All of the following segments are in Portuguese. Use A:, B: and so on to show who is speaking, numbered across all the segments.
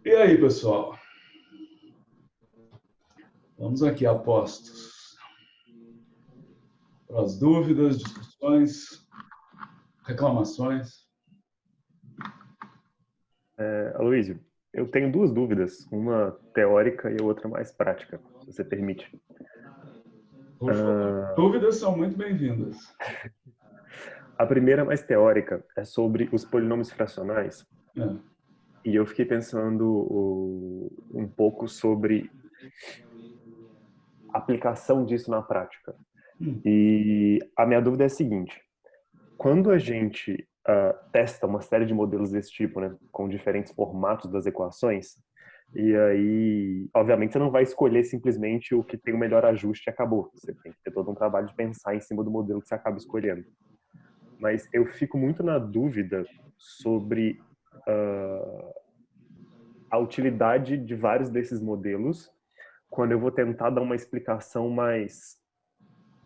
A: E aí, pessoal? Vamos aqui a postos para as dúvidas, discussões, reclamações.
B: Aloysio, eu tenho duas dúvidas, uma teórica e a outra mais prática, se você permite.
A: Por favor. Dúvidas são muito bem-vindas.
B: A primeira, mais teórica, é sobre os polinômios fracionais. E eu fiquei pensando um pouco sobre a aplicação disso na prática. E a minha dúvida é a seguinte: quando a gente testa uma série de modelos desse tipo, né, com diferentes formatos das equações, e aí, obviamente, você não vai escolher simplesmente o que tem o melhor ajuste e acabou. Você tem que ter todo um trabalho de pensar em cima do modelo que você acaba escolhendo. Mas eu fico muito na dúvida sobre a utilidade de vários desses modelos quando eu vou tentar dar uma explicação mais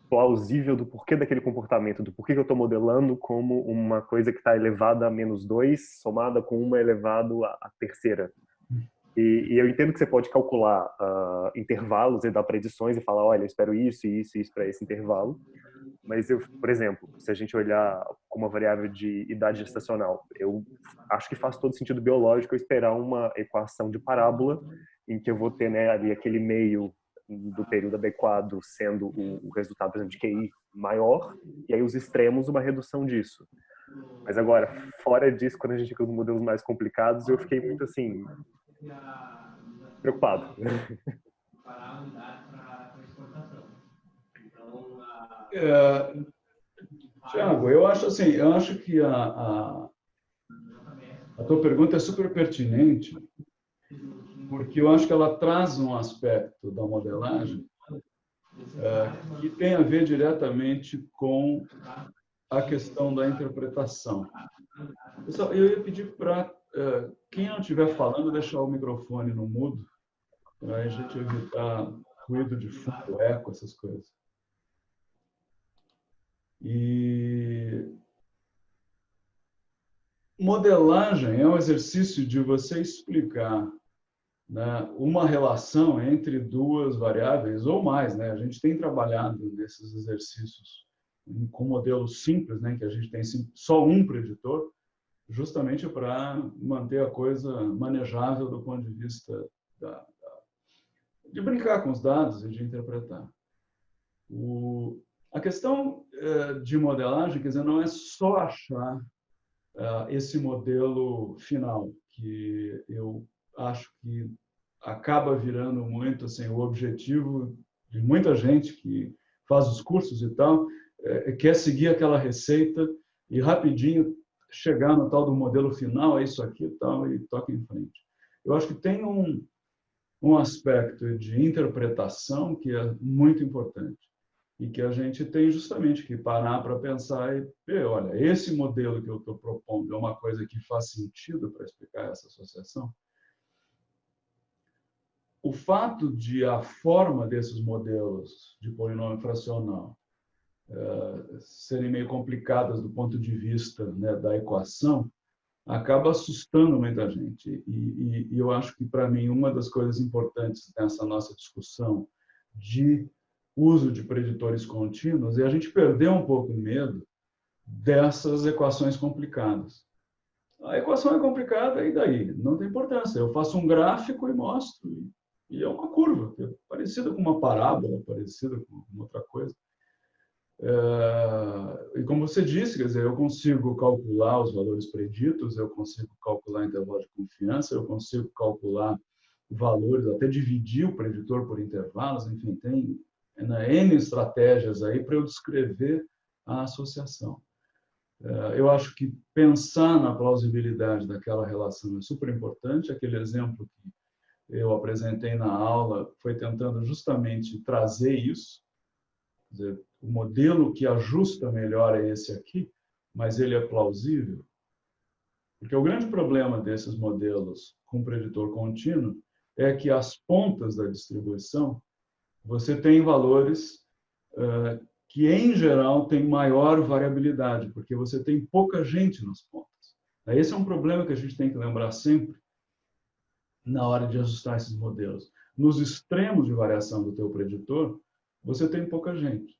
B: plausível do porquê daquele comportamento, do porquê que eu estou modelando como uma coisa que está elevada a -2 somada com uma elevado à terceira. E eu entendo que você pode calcular intervalos e dar predições e falar, olha, eu espero isso e isso e isso para esse intervalo. Mas, por exemplo, se a gente olhar com uma variável de idade gestacional, eu acho que faz todo sentido biológico eu esperar uma equação de parábola em que eu vou ter, né, ali aquele meio do período adequado sendo o resultado, por exemplo, de QI maior, e aí os extremos uma redução disso. Mas agora, fora disso, quando a gente usa modelos mais complicados, eu fiquei muito assim preocupado.
A: Tiago, eu acho que a tua pergunta é super pertinente, porque eu acho que ela traz um aspecto da modelagem que tem a ver diretamente com a questão da interpretação. Pessoal, eu ia pedir para quem não estiver falando, deixar o microfone no mudo, para a gente evitar ruído de fundo, eco, essas coisas. E modelagem é um exercício de você explicar, né, uma relação entre duas variáveis ou mais, né? A gente tem trabalhado nesses exercícios com modelos simples, né, que a gente tem só um preditor, justamente para manter a coisa manejável do ponto de vista de brincar com os dados e de interpretar. A questão de modelagem, quer dizer, não é só achar esse modelo final, que eu acho que acaba virando muito assim, o objetivo de muita gente que faz os cursos e tal, quer seguir aquela receita e rapidinho chegar no tal do modelo final, é isso aqui e tal, e toca em frente. Eu acho que tem um aspecto de interpretação que é muito importante e que a gente tem justamente que parar para pensar e ver, olha, esse modelo que eu estou propondo é uma coisa que faz sentido para explicar essa associação? O fato de a forma desses modelos de polinômio fracional serem meio complicadas do ponto de vista, né, da equação, acaba assustando muita gente. E eu acho que, para mim, uma das coisas importantes nessa nossa discussão de uso de preditores contínuos é a gente perder um pouco o medo dessas equações complicadas. A equação é complicada, e daí? Não tem importância. Eu faço um gráfico e mostro. E é uma curva, é parecida com uma parábola, parecida com outra coisa. E como você disse, quer dizer, eu consigo calcular os valores preditos, eu consigo calcular intervalo de confiança, eu consigo calcular valores, até dividir o preditor por intervalos, enfim, tem N estratégias aí para eu descrever a associação. Eu acho que pensar na plausibilidade daquela relação é super importante. Aquele exemplo que eu apresentei na aula foi tentando justamente trazer isso. Quer dizer, o modelo que ajusta melhor é esse aqui, mas ele é plausível. Porque o grande problema desses modelos com preditor contínuo é que as pontas da distribuição, você tem valores que, em geral, têm maior variabilidade, porque você tem pouca gente nas pontas. Esse é um problema que a gente tem que lembrar sempre, na hora de ajustar esses modelos. Nos extremos de variação do teu preditor, você tem pouca gente.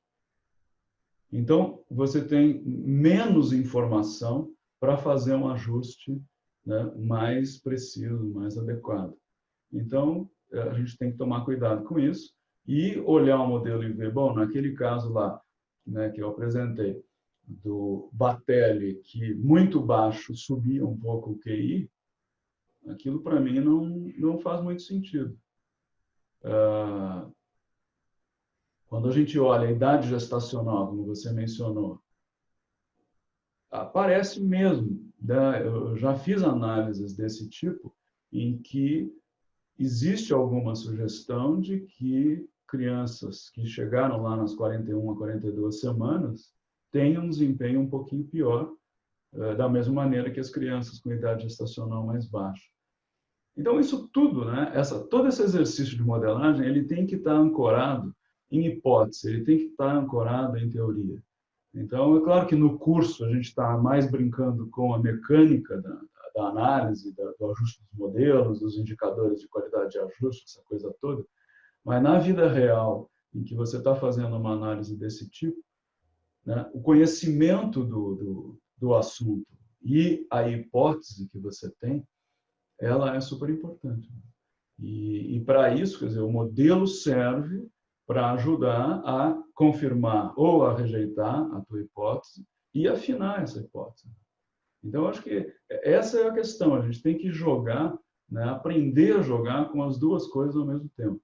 A: Então, você tem menos informação para fazer um ajuste, né, mais preciso, mais adequado. Então, a gente tem que tomar cuidado com isso e olhar o modelo e ver, bom, naquele caso lá, né, que eu apresentei, do Batelli, que muito baixo subia um pouco o QI, aquilo para mim não faz muito sentido. Quando a gente olha a idade gestacional, como você mencionou, aparece mesmo, né? Eu já fiz análises desse tipo em que existe alguma sugestão de que crianças que chegaram lá nas 41 a 42 semanas tenham um desempenho um pouquinho pior, da mesma maneira que as crianças com idade gestacional mais baixa. Então, isso tudo, né? Todo esse exercício de modelagem, ele tem que estar ancorado em hipótese, ele tem que estar ancorado em teoria. Então, é claro que no curso a gente está mais brincando com a mecânica da análise, do ajuste dos modelos, dos indicadores de qualidade de ajuste, essa coisa toda, mas na vida real, em que você está fazendo uma análise desse tipo, né, o conhecimento do assunto e a hipótese que você tem, ela é super importante. E para isso, quer dizer, o modelo serve para ajudar a confirmar ou a rejeitar a tua hipótese e afinar essa hipótese. Então, acho que essa é a questão. A gente tem que jogar, né, aprender a jogar com as duas coisas ao mesmo tempo.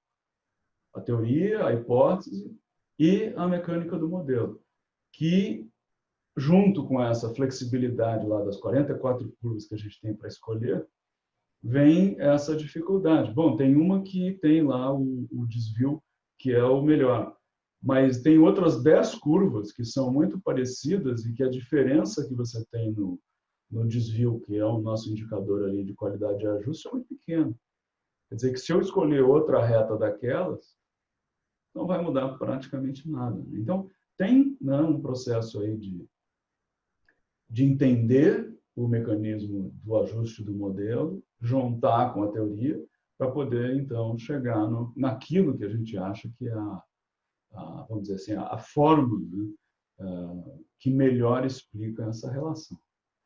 A: A teoria, a hipótese e a mecânica do modelo, que, junto com essa flexibilidade lá das 44 curvas que a gente tem para escolher, vem essa dificuldade. Bom, tem uma que tem lá o desvio, que é o melhor, mas tem outras 10 curvas que são muito parecidas e que a diferença que você tem no desvio, que é o nosso indicador ali de qualidade de ajuste, é muito pequeno. Quer dizer que se eu escolher outra reta daquelas, não vai mudar praticamente nada. Então, tem, né, um processo aí de entender o mecanismo do ajuste do modelo, juntar com a teoria, para poder, então, chegar naquilo que a gente acha que é vamos dizer assim, a fórmula, né, que melhor explica essa relação.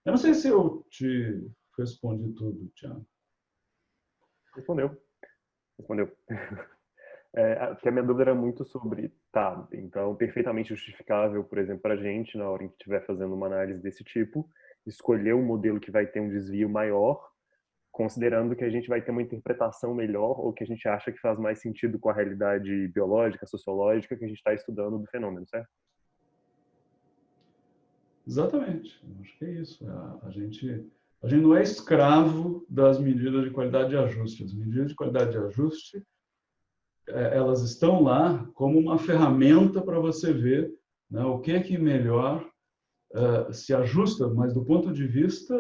A: Eu não sei se eu te respondi tudo, Tiago.
B: Respondeu. Porque a minha dúvida era muito sobre, tá, então perfeitamente justificável, por exemplo, para a gente, na hora em que estiver fazendo uma análise desse tipo, escolher um modelo que vai ter um desvio maior, considerando que a gente vai ter uma interpretação melhor ou que a gente acha que faz mais sentido com a realidade biológica, sociológica que a gente está estudando do fenômeno, certo?
A: Exatamente, eu acho que é isso. A gente não é escravo das medidas de qualidade de ajuste. As medidas de qualidade de ajuste, elas estão lá como uma ferramenta para você ver, né, o que é que melhor se ajusta, mas do ponto de vista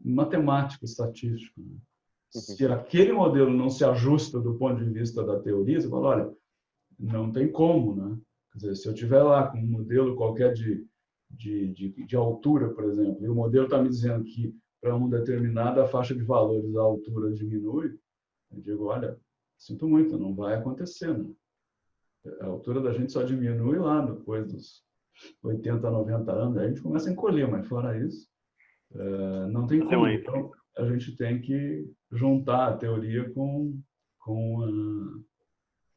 A: matemático, estatístico. Né? Se aquele modelo não se ajusta do ponto de vista da teoria, você fala, olha, não tem como, né? Quer dizer, se eu tiver lá com um modelo qualquer de altura, por exemplo, e o modelo está me dizendo que para uma determinada faixa de valores a altura diminui, eu digo, olha, sinto muito, não vai acontecer. Né? A altura da gente só diminui lá depois dos 80, 90 anos, aí a gente começa a encolher, mas fora isso, não tem como. Então, a gente tem que juntar a teoria com o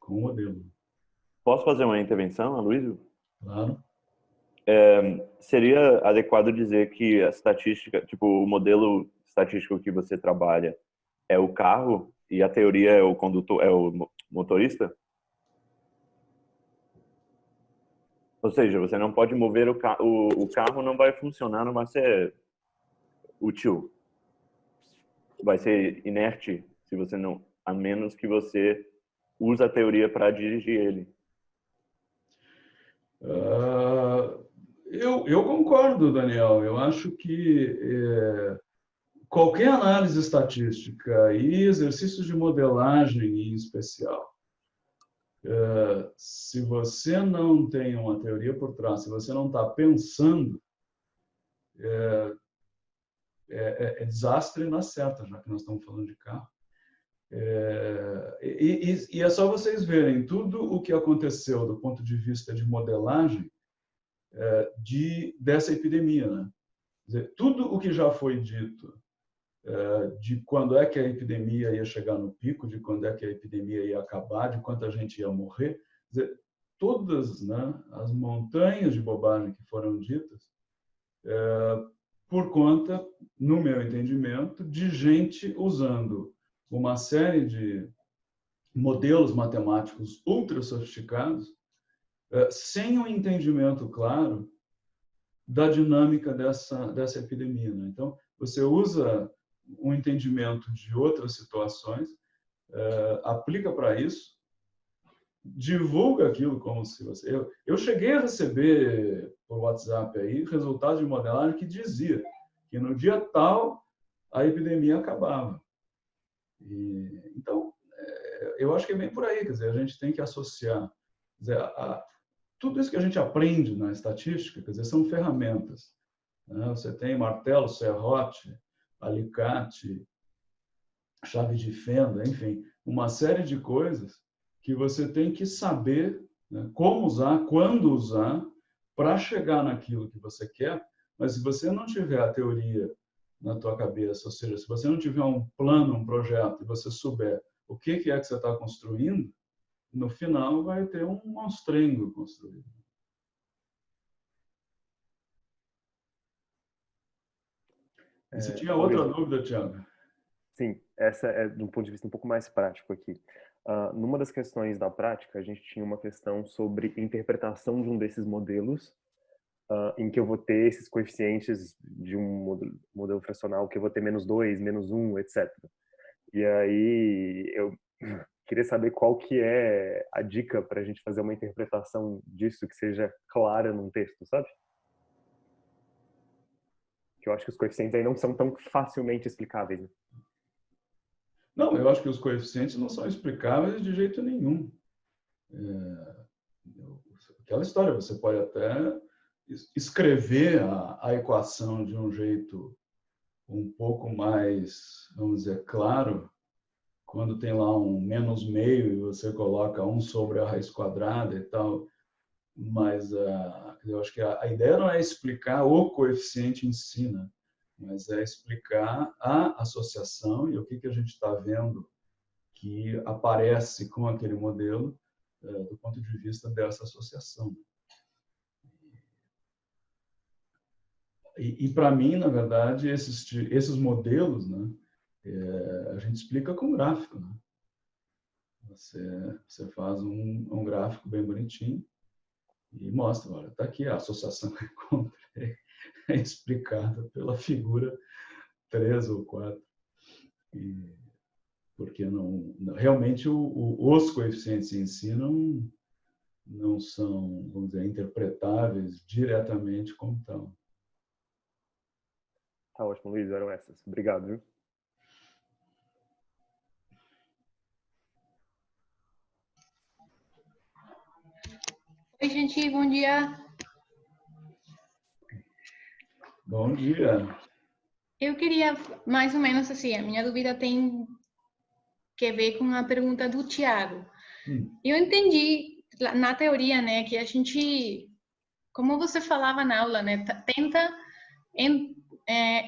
A: modelo.
C: Posso fazer uma intervenção, Aloysio?
A: Claro.
C: Seria adequado dizer que a estatística, tipo, o modelo estatístico que você trabalha é o carro e a teoria é o condutor, é o motorista? Ou seja, você não pode mover o carro, não vai funcionar, não vai ser útil. Vai ser inerte se você não, a menos que você use a teoria para dirigir ele.
A: Eu concordo, Daniel. Eu acho que qualquer análise estatística e exercícios de modelagem em especial, se você não tem uma teoria por trás, se você não está pensando, é desastre na certa, já que nós estamos falando de carro. E é só vocês verem tudo o que aconteceu do ponto de vista de modelagem dessa epidemia, né? Quer dizer, tudo o que já foi dito de quando é que a epidemia ia chegar no pico, de quando é que a epidemia ia acabar, de quanta gente ia morrer, quer dizer, todas, né, as montanhas de bobagem que foram ditas por conta, no meu entendimento, de gente usando uma série de modelos matemáticos ultra sofisticados sem um entendimento claro da dinâmica dessa epidemia, né? Então, você usa um entendimento de outras situações, aplica para isso, divulga aquilo como se você... Eu cheguei a receber por WhatsApp aí resultados de modelagem que dizia que no dia tal a epidemia acabava. Então, eu acho que é bem por aí, quer dizer, a gente tem que associar, quer dizer, tudo isso que a gente aprende na estatística, quer dizer, são ferramentas, né? Você tem martelo, serrote, alicate, chave de fenda, enfim, uma série de coisas que você tem que saber, né, como usar, quando usar, para chegar naquilo que você quer. Mas se você não tiver a teoria na tua cabeça, ou seja, se você não tiver um plano, um projeto, e você souber o que é que você está construindo, no final vai ter um monstrengo construído. E você tinha outra dúvida, Thiago?
B: Sim, essa é de um ponto de vista um pouco mais prático aqui. Numa das questões da prática, a gente tinha uma questão sobre interpretação de um desses modelos, em que eu vou ter esses coeficientes de um modelo fracional, que eu vou ter -2, -1, etc. E aí eu queria saber qual que é a dica para a gente fazer uma interpretação disso que seja clara num texto, sabe? Que eu acho que os coeficientes aí não são tão facilmente explicáveis, né?
A: Não, eu acho que os coeficientes não são explicáveis de jeito nenhum. Aquela história, você pode até escrever a equação de um jeito um pouco mais, vamos dizer, claro, quando tem lá um -meio e você coloca 1 sobre a raiz quadrada e tal, mas eu acho que a ideia não é explicar o coeficiente em si, né? Mas é explicar a associação e o que a gente está vendo que aparece com aquele modelo do ponto de vista dessa associação. E para mim, na verdade, esses modelos, né, a gente explica com gráfico, né? Você faz um gráfico bem bonitinho e mostra, olha, está aqui a associação que encontrei, é explicada pela figura 3 ou 4. Porque realmente os coeficientes em si não são, vamos dizer, interpretáveis diretamente como tal.
B: Tá ótimo, Luiz, eram essas. Obrigado, viu?
D: Oi, gente, bom dia.
A: Bom dia.
D: Eu queria, mais ou menos assim, a minha dúvida tem que ver com a pergunta do Thiago. Eu entendi na teoria, né, que a gente, como você falava na aula, né, tenta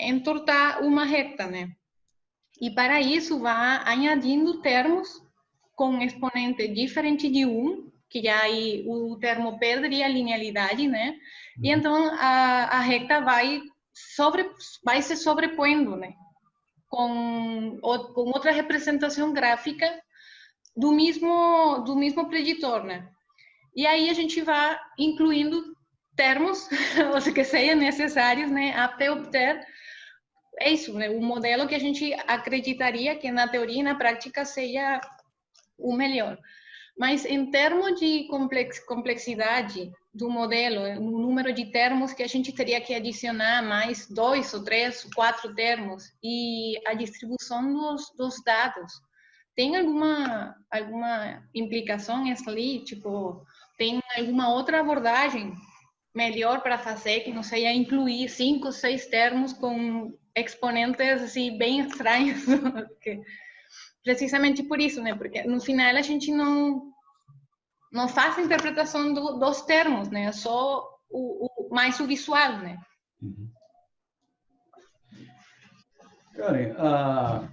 D: entortar uma reta, né? E para isso vai añadindo termos com exponente diferente de 1, que aí o termo perderia a linealidade, né? E então a reta vai se sobrepondo, né? Com outra representação gráfica do mesmo preditor, né? E aí a gente vai incluindo termos, os que sejam necessários, né? Até obter isso, né? O modelo que a gente acreditaria que na teoria e na prática seja o melhor. Mas em termos de complexidade do modelo, o número de termos que a gente teria que adicionar mais 2 ou 3 ou 4 termos e a distribuição dos dados, tem alguma implicação ali? Tipo, tem alguma outra abordagem melhor para fazer que não seja incluir 5 ou 6 termos com exponentes assim bem estranhos precisamente por isso, né? Porque no final a gente não faz a interpretação dos termos, né? Só mais o visual, né?
A: Uhum. Karen, a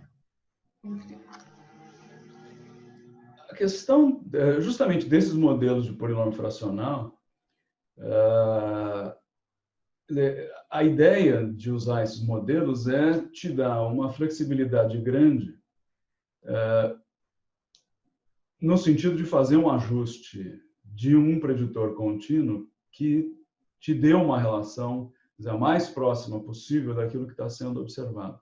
A: questão justamente desses modelos de polinômio fracional, a ideia de usar esses modelos é te dar uma flexibilidade grande no sentido de fazer um ajuste de um preditor contínuo que te dê uma relação a mais próxima possível daquilo que está sendo observado.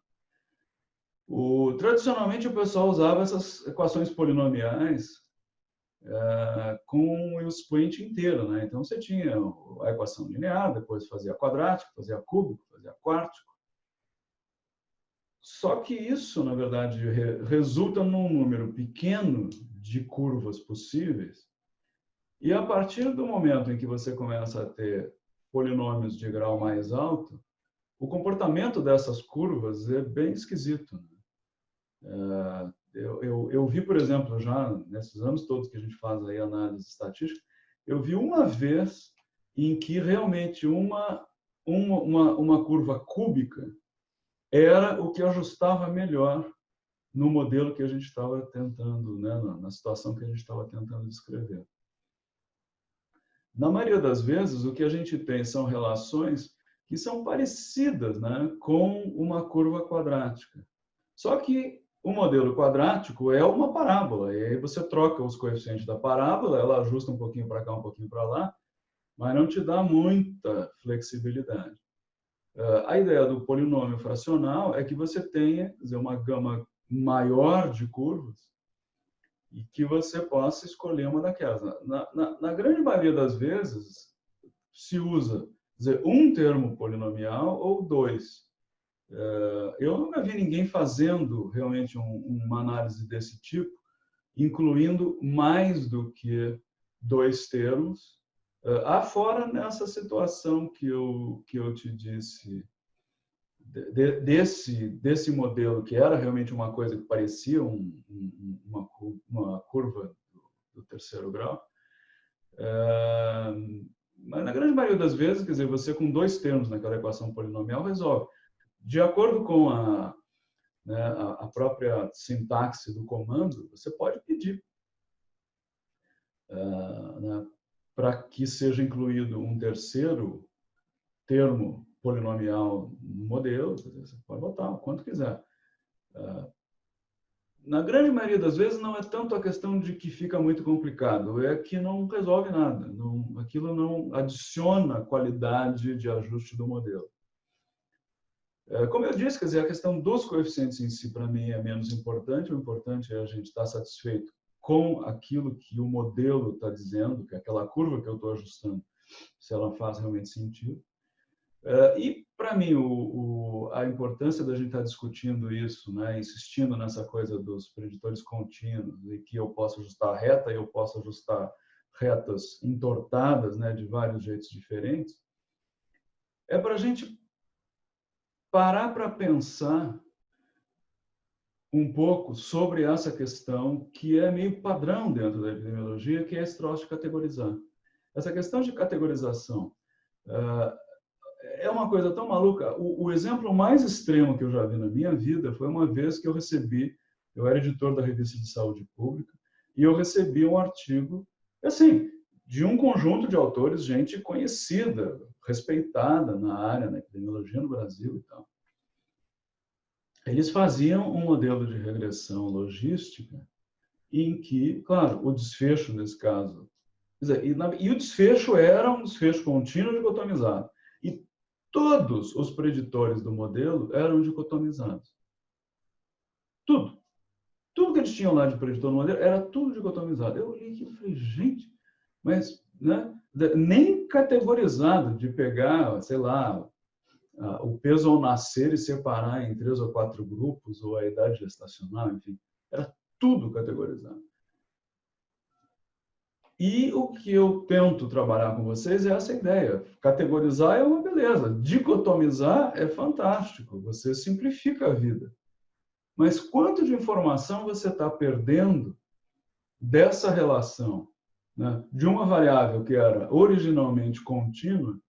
A: Tradicionalmente, o pessoal usava essas equações polinomiais com o expoente inteiro, né? Então, você tinha a equação linear, depois fazia quadrático, fazia cúbico, fazia quartico. Só que isso, na verdade, resulta num número pequeno de curvas possíveis, e a partir do momento em que você começa a ter polinômios de grau mais alto, o comportamento dessas curvas é bem esquisito, né? Eu vi, por exemplo, já nesses anos todos que a gente faz aí análise estatística, eu vi uma vez em que realmente uma curva cúbica era o que ajustava melhor no modelo que a gente estava tentando, né, na situação que a gente estava tentando descrever. Na maioria das vezes, o que a gente tem são relações que são parecidas, né, com uma curva quadrática. Só que o modelo quadrático é uma parábola, e aí você troca os coeficientes da parábola, ela ajusta um pouquinho para cá, um pouquinho para lá, mas não te dá muita flexibilidade. A ideia do polinômio fracional é que você tenha, quer dizer, uma gama maior de curvas e que você possa escolher uma daquelas. Na grande maioria das vezes, se usa, quer dizer, um termo polinomial ou dois. Eu nunca vi ninguém fazendo realmente uma análise desse tipo, incluindo mais do que dois termos, afora nessa situação que eu te disse, desse modelo, que era realmente uma coisa que parecia uma curva do terceiro grau. Mas na grande maioria das vezes, quer dizer, você com dois termos naquela equação polinomial resolve. De acordo com a própria sintaxe do comando, você pode pedir para que seja incluído um terceiro termo polinomial no modelo. Você pode botar o quanto quiser. Na grande maioria das vezes, não é tanto a questão de que fica muito complicado, é que não resolve nada. Aquilo não adiciona qualidade de ajuste do modelo. Como eu disse, quer dizer, a questão dos coeficientes em si, para mim, é menos importante. O importante é a gente estar satisfeito com aquilo que o modelo está dizendo, que é aquela curva que eu estou ajustando, se ela faz realmente sentido. E, para mim, a importância da gente estar discutindo isso, né, insistindo nessa coisa dos preditores contínuos, e que eu posso ajustar reta e eu posso ajustar retas entortadas, né, de vários jeitos diferentes, é para a gente parar para pensar um pouco sobre essa questão que é meio padrão dentro da epidemiologia, que é esse troço de categorizar. Essa questão de categorização é uma coisa tão maluca. O exemplo mais extremo que eu já vi na minha vida foi uma vez que eu era editor da Revista de Saúde Pública, e eu recebi um artigo, assim, de um conjunto de autores, gente conhecida, respeitada na área, na epidemiologia no Brasil e tal. Eles faziam um modelo de regressão logística em que, claro, o desfecho nesse caso, e o desfecho era um desfecho contínuo dicotomizado. E todos os preditores do modelo eram dicotomizados. Tudo. Tudo que eles tinham lá de preditor no modelo era tudo dicotomizado. Eu olhei aqui e falei, gente, mas, né, nem categorizado de pegar, sei lá, o peso ao nascer e separar em 3 ou 4 grupos, ou a idade gestacional, enfim, era tudo categorizado. E o que eu tento trabalhar com vocês é essa ideia. Categorizar é uma beleza, dicotomizar é fantástico, você simplifica a vida. Mas quanto de informação você está perdendo dessa relação, né, de uma variável que era originalmente contínua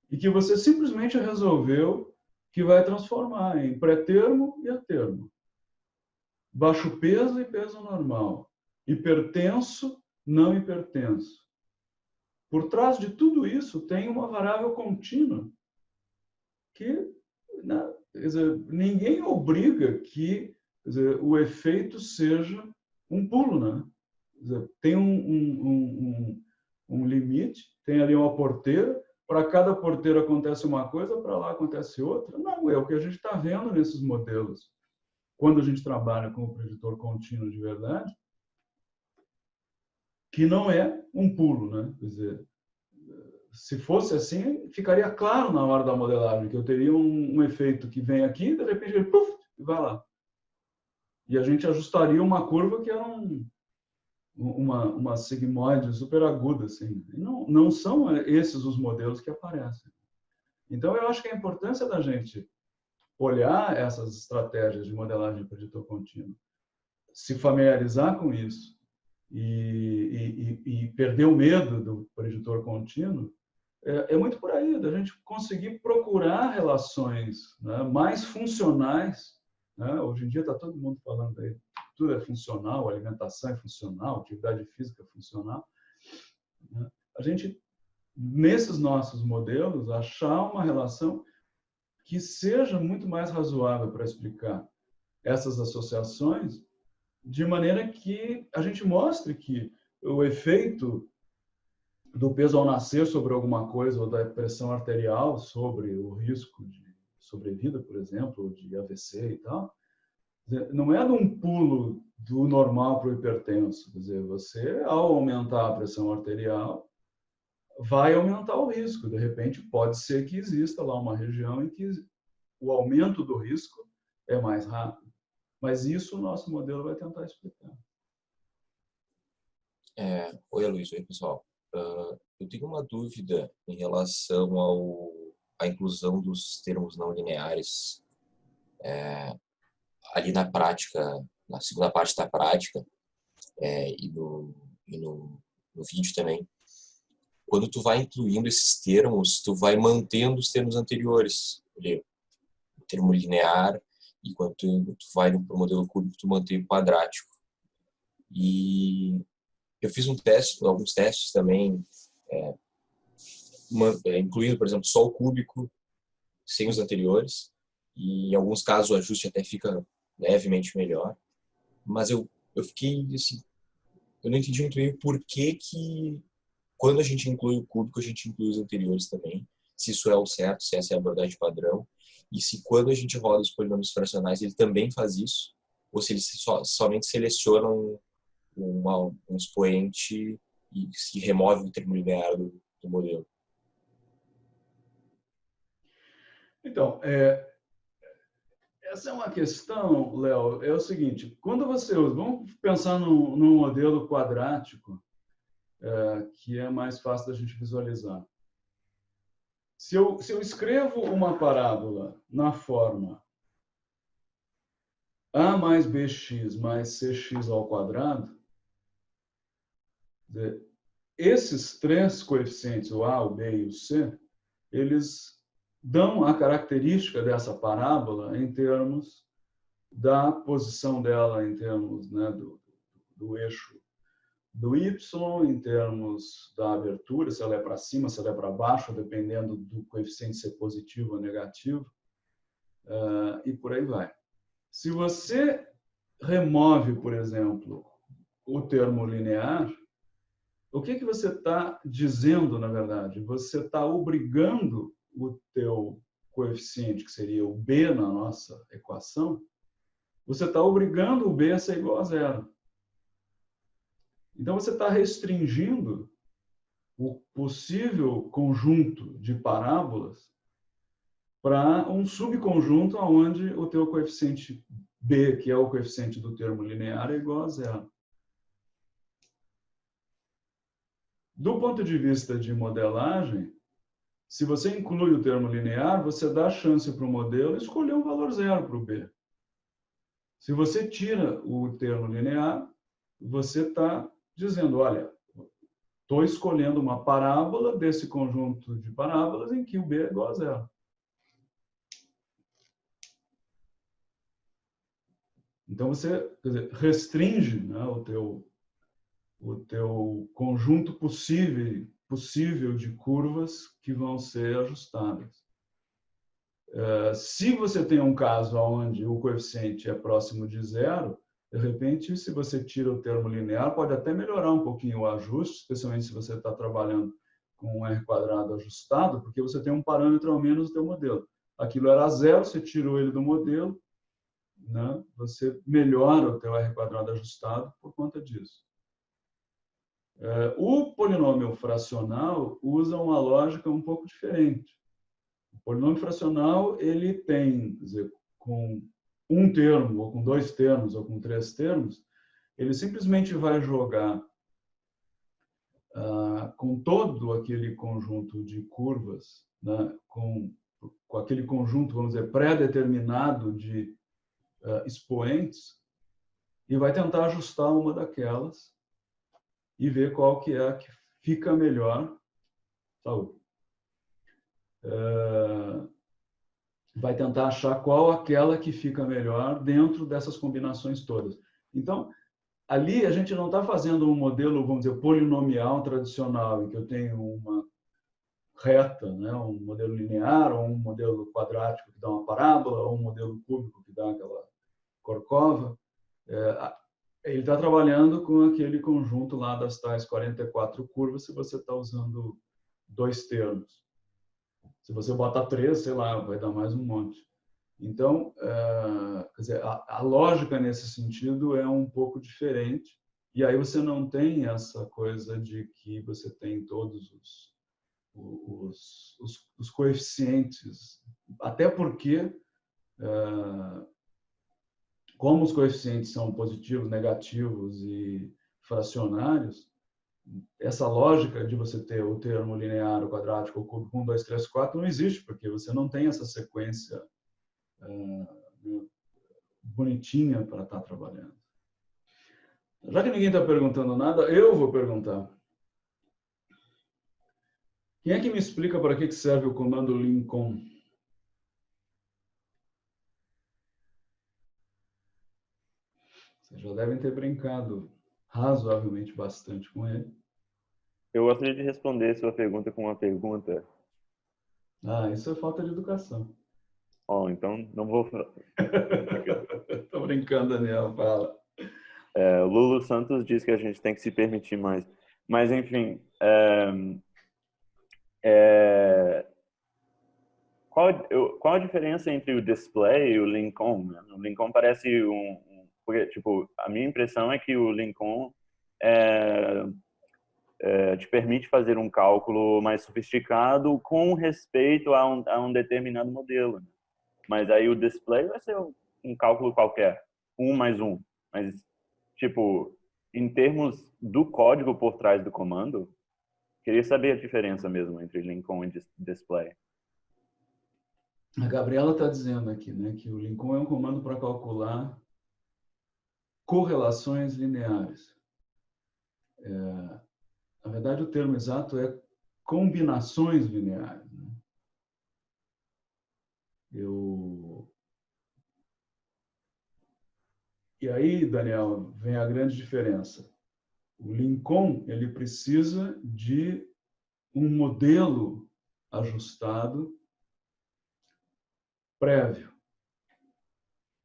A: e que você simplesmente resolveu que vai transformar em pré-termo e atermo, baixo peso e peso normal, hipertenso, não hipertenso. Por trás de tudo isso tem uma variável contínua que, né, quer dizer, ninguém obriga que, quer dizer, o efeito seja um pulo, né? Quer dizer, tem um limite, tem ali uma porteira, para cada porteira acontece uma coisa, para lá acontece outra. Não, é o que a gente está vendo nesses modelos. Quando a gente trabalha com o preditor contínuo de verdade, que não é um pulo, né? Quer dizer, se fosse assim, ficaria claro na hora da modelagem que eu teria um efeito que vem aqui, de repente ele puff, e vai lá. E a gente ajustaria uma curva que era uma sigmoide super aguda, assim. Não são esses os modelos que aparecem. Então, eu acho que a importância da gente olhar essas estratégias de modelagem de preditor contínuo, se familiarizar com isso e perder o medo do preditor contínuo, é muito por aí, da gente conseguir procurar relações, né, mais funcionais. Né? Hoje em dia está todo mundo falando aí, tudo é funcional, alimentação é funcional, atividade física é funcional. Né? A gente, nesses nossos modelos, achar uma relação que seja muito mais razoável para explicar essas associações, de maneira que a gente mostre que o efeito do peso ao nascer sobre alguma coisa, ou da pressão arterial sobre o risco de sobrevida, por exemplo, ou de AVC e tal, não é de um pulo do normal para o hipertenso. Quer dizer, você, ao aumentar a pressão arterial, vai aumentar o risco. De repente, pode ser que exista lá uma região em que o aumento do risco é mais rápido. Mas isso o nosso modelo vai tentar explicar.
E: Oi, Luiz. Oi, pessoal. Eu tenho uma dúvida em relação à inclusão dos termos não lineares ali na prática, na segunda parte da prática e no vídeo também. Quando tu vai incluindo esses termos, tu vai mantendo os termos anteriores. O termo linear, e quando tu vai para o modelo cúbico, tu mantém o quadrático. E eu fiz alguns testes também, incluindo, por exemplo, só o cúbico, sem os anteriores. E em alguns casos o ajuste até fica levemente melhor. Mas eu fiquei assim, eu não entendi muito bem por que quando a gente inclui o cúbico, a gente inclui os anteriores também. Se isso é o certo, se essa é a abordagem padrão. E se quando a gente roda os polinômios fracionais, ele também faz isso. Ou se ele somente seleciona um expoente e se remove o termo linear do modelo.
A: Então, essa é uma questão, Léo, é o seguinte, quando você usa, vamos pensar num modelo quadrático, que é mais fácil da gente visualizar. Se eu escrevo uma parábola na forma a mais bx mais cx ao quadrado, esses três coeficientes, o a, o b e o c, eles dão a característica dessa parábola em termos da posição dela, em termos, né, do eixo do y, em termos da abertura, se ela é para cima, se ela é para baixo, dependendo do coeficiente ser positivo ou negativo, e por aí vai. Se você remove, por exemplo, o termo linear, o que você está dizendo, na verdade? Você está obrigando o teu coeficiente, que seria o b na nossa equação, você está obrigando o b a ser igual a zero. Então, você está restringindo o possível conjunto de parábolas para um subconjunto onde o teu coeficiente b, que é o coeficiente do termo linear, é igual a zero. Do ponto de vista de modelagem, se você inclui o termo linear, você dá a chance para o modelo escolher um valor zero para o b. Se você tira o termo linear, você está dizendo, olha, estou escolhendo uma parábola desse conjunto de parábolas em que o b é igual a zero. Então, você, quer dizer, restringe, né, o teu conjunto possível de curvas que vão ser ajustadas. Se você tem um caso onde o coeficiente é próximo de zero, de repente, se você tira o termo linear, pode até melhorar um pouquinho o ajuste, especialmente se você está trabalhando com um R² ajustado, porque você tem um parâmetro ao menos do teu modelo. Aquilo era zero, você tirou ele do modelo, né? Você melhora o teu R² ajustado por conta disso. O polinômio fracional usa uma lógica um pouco diferente. O polinômio fracional, ele tem, quer dizer, com um termo, ou com dois termos, ou com três termos, ele simplesmente vai jogar com todo aquele conjunto de curvas, né, com aquele conjunto, vamos dizer, pré-determinado de expoentes, e vai tentar ajustar uma daquelas e ver qual que é a que fica melhor. Saúde. Vai tentar achar qual aquela que fica melhor dentro dessas combinações todas. Então, ali a gente não está fazendo um modelo, vamos dizer, polinomial tradicional, em que eu tenho uma reta, né, um modelo linear, ou um modelo quadrático que dá uma parábola, ou um modelo cúbico que dá aquela corcova. Ele está trabalhando com aquele conjunto lá das tais 44 curvas, se você está usando dois termos. Se você botar 3, sei lá, vai dar mais um monte. Então, quer dizer, a lógica nesse sentido é um pouco diferente. E aí você não tem essa coisa de que você tem todos os coeficientes. Até porque, como os coeficientes são positivos, negativos e fracionários, essa lógica de você ter o termo linear, o quadrático, o cúbico, 1, 2, 3, 4, não existe, porque você não tem essa sequência bonitinha para estar trabalhando. Já que ninguém está perguntando nada, eu vou perguntar. Quem é que me explica para que serve o comando Lincoln? Vocês já devem ter brincado razoavelmente bastante com ele.
C: Eu gostaria de responder sua pergunta com uma pergunta.
A: Isso é falta de educação.
C: Então não vou...
A: Estou brincando, Daniel, fala.
C: O Lulu Santos diz que a gente tem que se permitir mais. Mas, enfim, qual a diferença entre o display e o Lincoln? Né? O Lincoln parece porque, tipo, a minha impressão é que o Lincoln te permite fazer um cálculo mais sofisticado com respeito a um determinado modelo. Mas aí o display vai ser um cálculo qualquer, 1 mais 1. Mas, tipo, em termos do código por trás do comando, queria saber a diferença mesmo entre Lincoln e display.
A: A Gabriela está dizendo aqui, né, que o Lincoln é um comando para calcular correlações lineares. Na verdade, o termo exato é combinações lineares. Né? E aí, Daniel, vem a grande diferença. O Lincoln, ele precisa de um modelo ajustado prévio.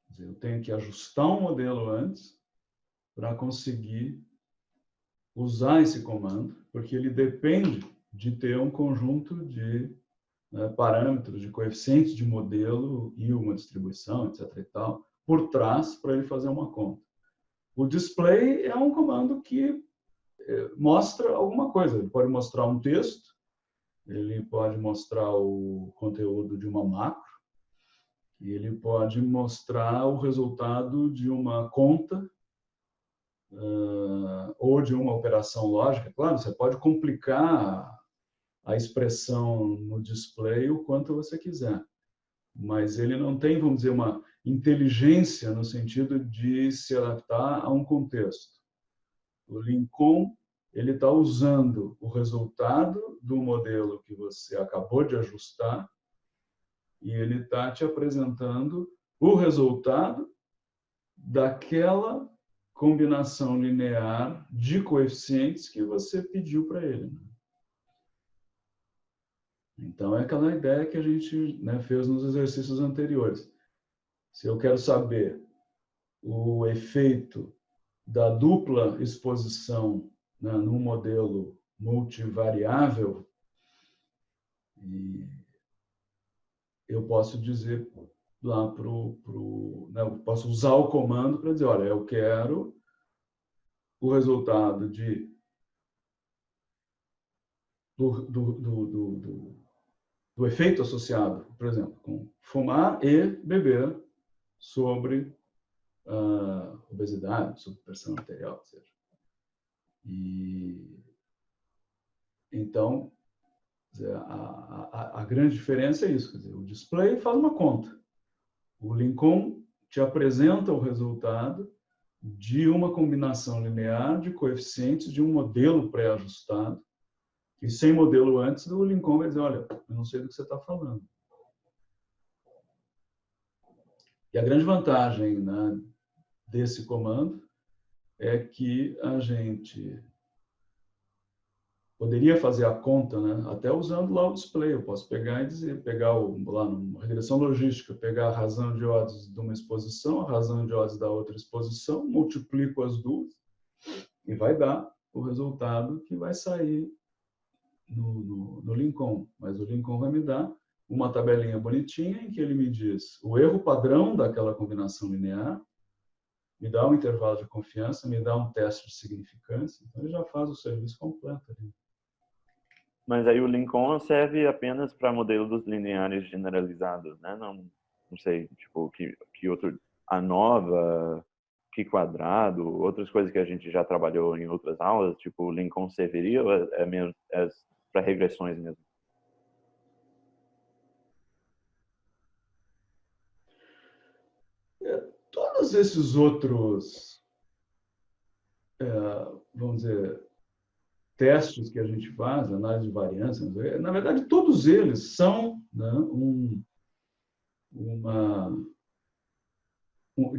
A: Quer dizer, eu tenho que ajustar um modelo antes para conseguir usar esse comando, porque ele depende de ter um conjunto de parâmetros, de coeficientes de modelo e uma distribuição, etc. e tal, por trás para ele fazer uma conta. O display é um comando que mostra alguma coisa. Ele pode mostrar um texto, ele pode mostrar o conteúdo de uma macro, e ele pode mostrar o resultado de uma conta ou de uma operação lógica. Claro, você pode complicar a expressão no display o quanto você quiser, mas ele não tem, vamos dizer, inteligência no sentido de se adaptar a um contexto. O Lincoln, ele está usando o resultado do modelo que você acabou de ajustar e ele está te apresentando o resultado daquela combinação linear de coeficientes que você pediu para ele. Então, é aquela ideia que a gente, né, fez nos exercícios anteriores. Se eu quero saber o efeito da dupla exposição, né, num modelo multivariável, eu posso dizer lá né, eu posso usar o comando para dizer, olha, eu quero o resultado do efeito associado, por exemplo, com fumar e beber sobre obesidade, sobre pressão arterial, etc. E então a grande diferença é isso, quer dizer, o display faz uma conta. O Lincoln te apresenta o resultado de uma combinação linear de coeficientes de um modelo pré-ajustado. E sem modelo antes, o Lincoln vai dizer, olha, eu não sei do que você está falando. E a grande vantagem, né, desse comando é que a gente poderia fazer a conta, né, até usando lá o display. Eu posso pegar e dizer, lá numa regressão logística, pegar a razão de odds de uma exposição, a razão de odds da outra exposição, multiplico as duas e vai dar o resultado que vai sair no Lincoln. Mas o Lincoln vai me dar uma tabelinha bonitinha em que ele me diz o erro padrão daquela combinação linear, me dá um intervalo de confiança, me dá um teste de significância. Então, ele já faz o serviço completo ali.
C: Mas aí o Lincoln serve apenas para modelos lineares generalizados, né? Não sei, tipo, que outro, ANOVA, que quadrado, outras coisas que a gente já trabalhou em outras aulas, tipo, o Lincoln serviria ou é para regressões mesmo?
A: Todos esses outros, vamos dizer, testes que a gente faz, análise de variância, na verdade, todos eles são, né,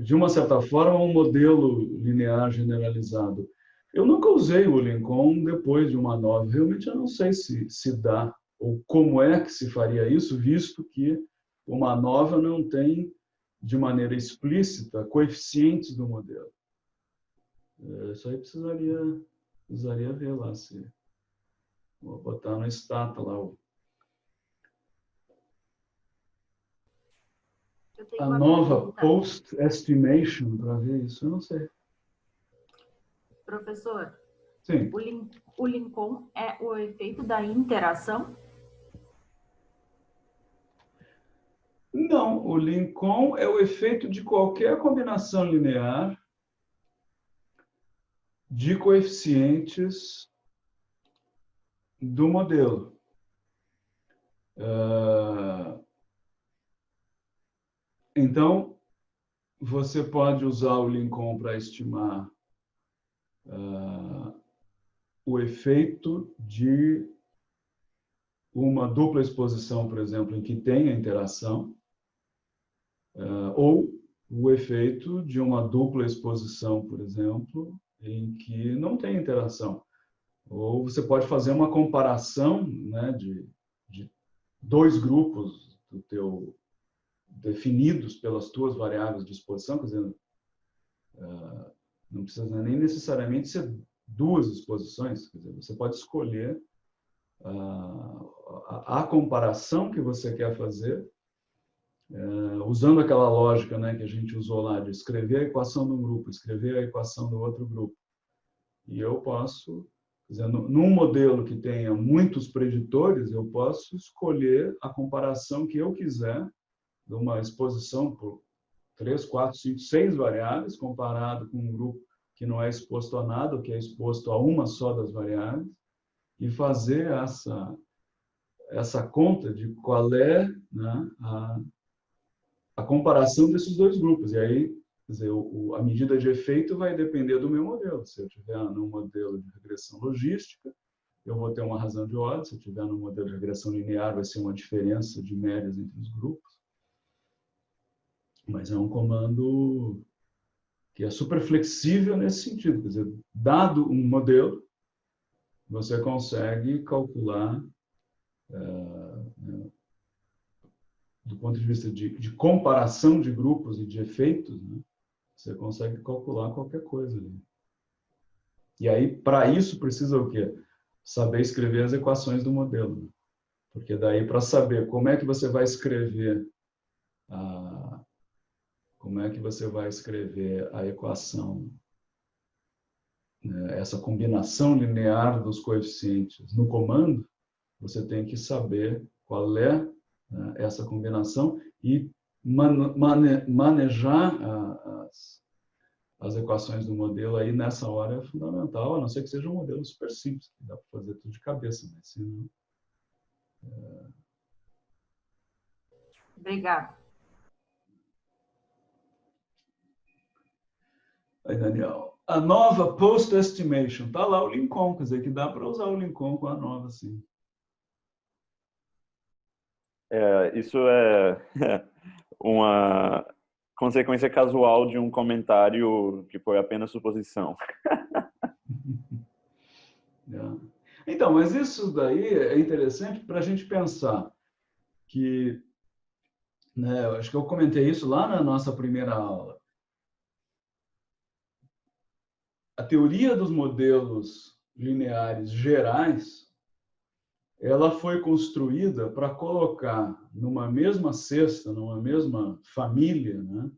A: de uma certa forma, um modelo linear generalizado. Eu nunca usei o Lincoln depois de uma ANOVA. Realmente, eu não sei se dá, ou como é que se faria isso, visto que uma ANOVA não tem, de maneira explícita, coeficientes do modelo. Isso aí precisaria ver lá se... Vou botar no Stata lá a nova post-estimation para ver isso, eu não sei.
F: Professor,
A: sim.
F: O Lincoln é o efeito da interação?
A: Não, o Lincoln é o efeito de qualquer combinação linear de coeficientes do modelo. Então, você pode usar o Lincoln para estimar o efeito de uma dupla exposição, por exemplo, em que tenha interação, ou o efeito de uma dupla exposição, por exemplo, em que não tem interação. Ou você pode fazer uma comparação, né, de dois grupos definidos pelas tuas variáveis de exposição, quer dizer, não precisa nem necessariamente ser duas exposições, quer dizer, você pode escolher a comparação que você quer fazer, usando aquela lógica, né, que a gente usou lá de escrever a equação de um grupo, escrever a equação do outro grupo. E eu posso, quer dizer, num modelo que tenha muitos preditores, eu posso escolher a comparação que eu quiser de uma exposição por 3, 4, 5, 6 variáveis, comparado com um grupo que não é exposto a nada, que é exposto a uma só das variáveis, e fazer essa conta de qual é, né, a comparação desses dois grupos. E aí, quer dizer, a medida de efeito vai depender do meu modelo. Se eu tiver num modelo de regressão logística, eu vou ter uma razão de ordem. Se eu tiver num modelo de regressão linear, vai ser uma diferença de médias entre os grupos. Mas é um comando que é super flexível nesse sentido. Quer dizer, dado um modelo, você consegue calcular, do ponto de vista de comparação de grupos e de efeitos, né? Você consegue calcular qualquer coisa ali. E aí, para isso, precisa o quê? Saber escrever as equações do modelo. Né? Porque daí, para saber como é que você vai escrever a equação, né? Essa combinação linear dos coeficientes no comando, você tem que saber qual é, né, essa combinação e manejar as equações do modelo aí nessa hora é fundamental, a não ser que seja um modelo super simples, que dá para fazer tudo de cabeça, mas senão...
F: Obrigada.
A: Aí, Daniel, a nova post-estimation, tá lá o Lincoln, quer dizer que dá para usar o Lincoln com a nova, sim.
C: Isso é uma consequência casual de um comentário que foi apenas suposição.
A: Então, mas isso daí é interessante para a gente pensar que, né, eu acho que eu comentei isso lá na nossa primeira aula. A teoria dos modelos lineares gerais, ela foi construída para colocar numa mesma cesta, numa mesma família, né,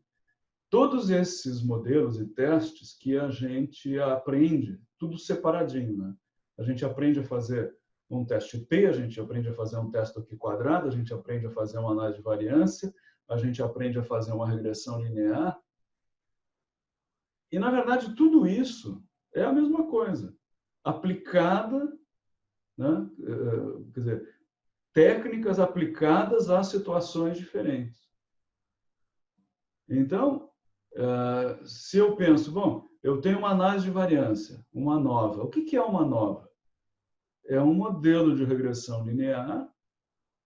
A: todos esses modelos e testes que a gente aprende, tudo separadinho, né? A gente aprende a fazer um teste T, a gente aprende a fazer um teste aqui quadrado, a gente aprende a fazer uma análise de variância, a gente aprende a fazer uma regressão linear. E, na verdade, tudo isso é a mesma coisa, aplicada, né? Quer dizer, técnicas aplicadas a situações diferentes. Então, se eu penso, bom, eu tenho uma análise de variância, uma nova. O que é uma nova? É um modelo de regressão linear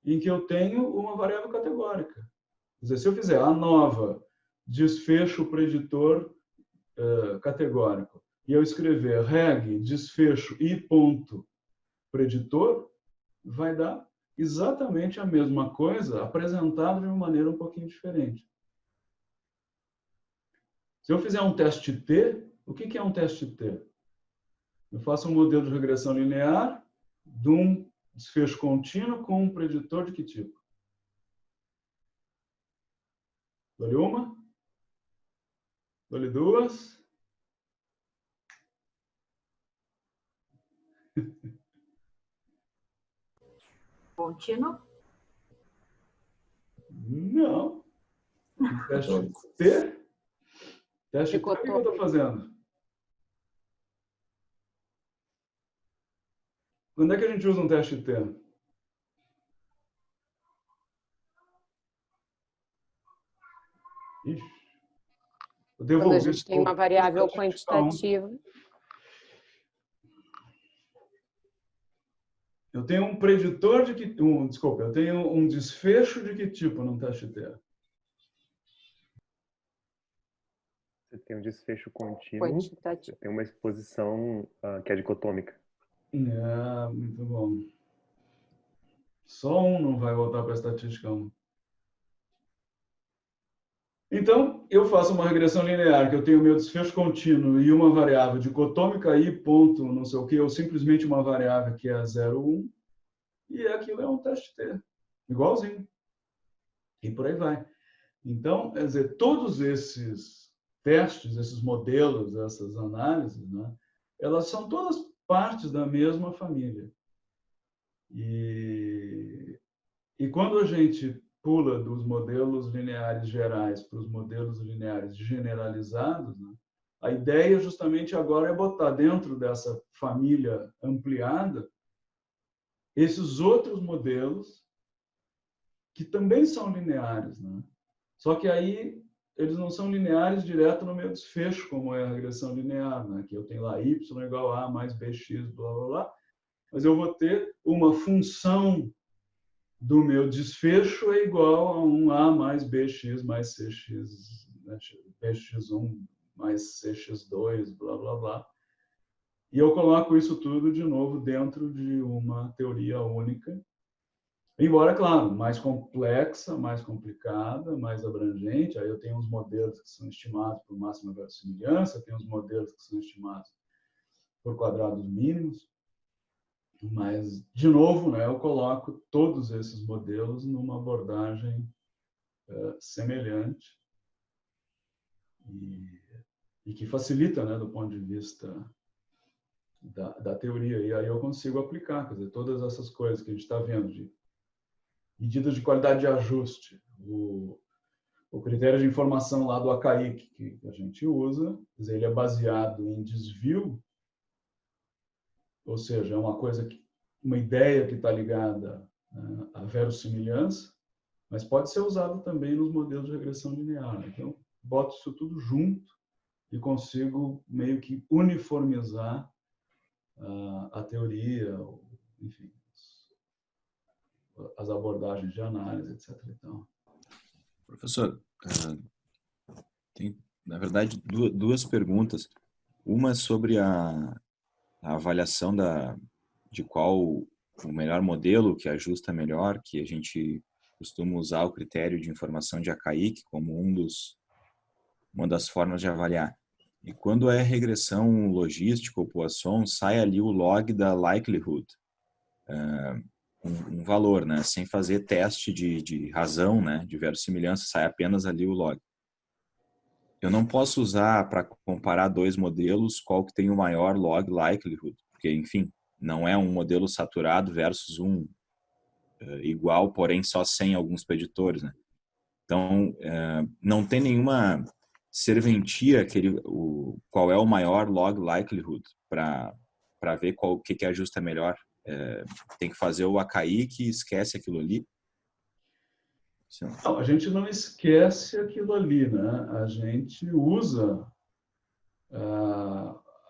A: em que eu tenho uma variável categórica. Quer dizer, se eu fizer a nova desfecho preditor categórico e eu escrever reg desfecho e ponto preditor, vai dar exatamente a mesma coisa apresentada de uma maneira um pouquinho diferente. Se eu fizer um teste T, o que é um teste T? Eu faço um modelo de regressão linear de um desfecho contínuo com um preditor de que tipo? Dou-lhe uma? Dou-lhe duas?
F: Contínuo?
A: Não. Teste T? Teste T, o que eu estou fazendo? Quando é que a gente usa um teste T? Ixi.
G: Quando a gente tem uma variável quantitativa.
A: Eu tenho um preditor de que... desculpa, eu tenho um desfecho de que tipo num teste T?
B: Você tem um desfecho contínuo, você tem uma exposição que é dicotômica.
A: Muito bom. Só um não vai voltar para a estatística 1. Então, eu faço uma regressão linear, que eu tenho meu desfecho contínuo e uma variável dicotômica i ponto não sei o que, ou simplesmente uma variável que é 0, 1, e aquilo é um teste T, igualzinho. E por aí vai. Então, quer dizer, todos esses testes, esses modelos, essas análises, né, elas são todas partes da mesma família. E quando a gente pula dos modelos lineares gerais para os modelos lineares generalizados, né, a ideia justamente agora é botar dentro dessa família ampliada esses outros modelos que também são lineares, né? Só que aí eles não são lineares direto no meu desfecho, como é a regressão linear, né? Que eu tenho lá y igual a mais bx, blá, blá, blá. Mas eu vou ter uma função do meu desfecho é igual a um a mais bx mais cx, né? Bx1 mais cx2, blá, blá, blá. E eu coloco isso tudo, de novo, dentro de uma teoria única. Embora, claro, mais complexa, mais complicada, mais abrangente. Aí eu tenho uns modelos que são estimados por máxima verossimilhança, tenho uns modelos que são estimados por quadrados mínimos. Mas, de novo, né, eu coloco todos esses modelos numa abordagem semelhante e que facilita, né, do ponto de vista da teoria. E aí eu consigo aplicar, quer dizer, todas essas coisas que a gente está vendo de medidas de qualidade de ajuste, o critério de informação lá do ACAIC que a gente usa, quer dizer, ele é baseado em desvio, ou seja, é uma ideia que está ligada à verossimilhança, mas pode ser usado também nos modelos de regressão linear. Então, boto isso tudo junto e consigo meio que uniformizar a teoria, enfim, as abordagens de análise, etc. Então.
H: Professor, tem, na verdade, duas perguntas. Uma sobre a avaliação de qual o melhor modelo que ajusta melhor, que a gente costuma usar o critério de informação de ACAIC como uma das formas de avaliar. E quando é regressão logística ou Poisson, sai ali o log da likelihood, um valor, né? Sem fazer teste de razão, né? De verossimilhança, sai apenas ali o log. Eu não posso usar para comparar dois modelos qual que tem o maior log likelihood, porque, enfim, não é um modelo saturado versus um igual, porém só sem alguns preditores, né? Então, não tem nenhuma serventia qual é o maior log likelihood para ver o que ajusta melhor. Tem que fazer o ACAIC e esquece aquilo ali.
A: Não, a gente não esquece aquilo ali, né? A gente usa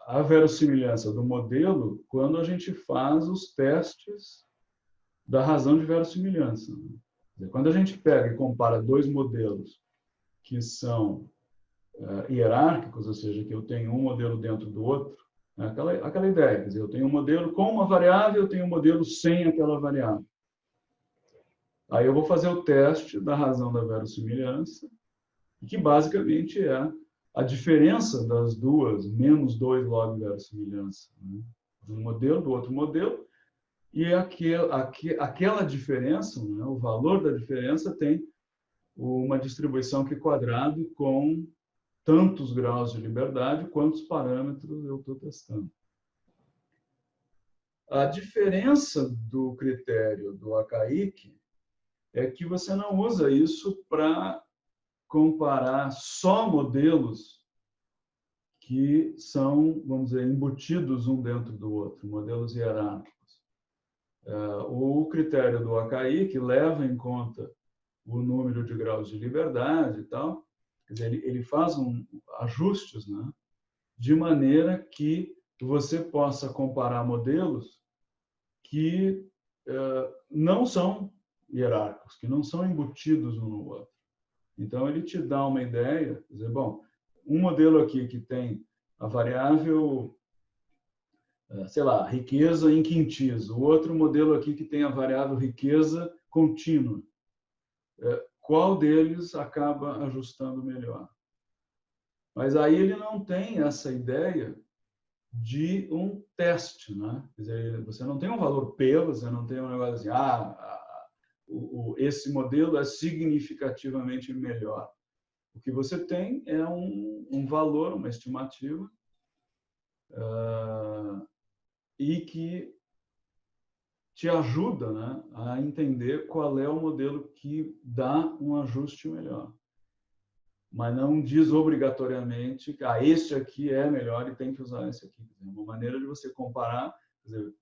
A: a verossimilhança do modelo quando a gente faz os testes da razão de verossimilhança. Quando a gente pega e compara dois modelos que são hierárquicos, ou seja, que eu tenho um modelo dentro do outro, aquela ideia, quer dizer, eu tenho um modelo com uma variável, eu tenho um modelo sem aquela variável. Aí eu vou fazer o teste da razão da verossimilhança, que basicamente é a diferença das duas, menos 2 log verossimilhança, né? De um modelo, do outro modelo, e aquela diferença, né, o valor da diferença tem uma distribuição Q quadrado com tantos graus de liberdade, quantos parâmetros eu estou testando. A diferença do critério do ACAIC é que você não usa isso para comparar só modelos que são, vamos dizer, embutidos um dentro do outro, modelos hierárquicos. O critério do ACAIC leva em conta o número de graus de liberdade e tal, quer dizer, ele faz ajustes, né, de maneira que você possa comparar modelos que não são hierárquicos, que não são embutidos um no outro. Então, ele te dá uma ideia, quer dizer, bom, um modelo aqui que tem a variável, sei lá, riqueza em quintis, o outro modelo aqui que tem a variável riqueza contínua. Qual deles acaba ajustando melhor? Mas aí ele não tem essa ideia de um teste, né? Quer dizer, você não tem um valor P, você não tem um negócio assim, esse modelo é significativamente melhor. O que você tem é um valor, uma estimativa, e que te ajuda, né, a entender qual é o modelo que dá um ajuste melhor. Mas não diz obrigatoriamente que esse aqui é melhor e tem que usar esse aqui. É uma maneira de você comparar.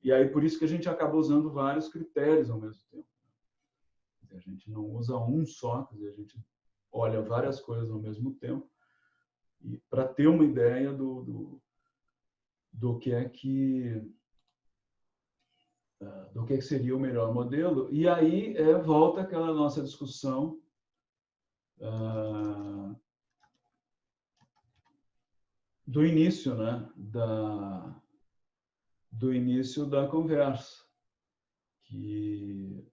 A: E aí, por isso que a gente acaba usando vários critérios ao mesmo tempo. A gente não usa um só, quer dizer, a gente olha várias coisas ao mesmo tempo, e para ter uma ideia do que é que seria o melhor modelo. E aí volta aquela nossa discussão do início, né? Do início da conversa, que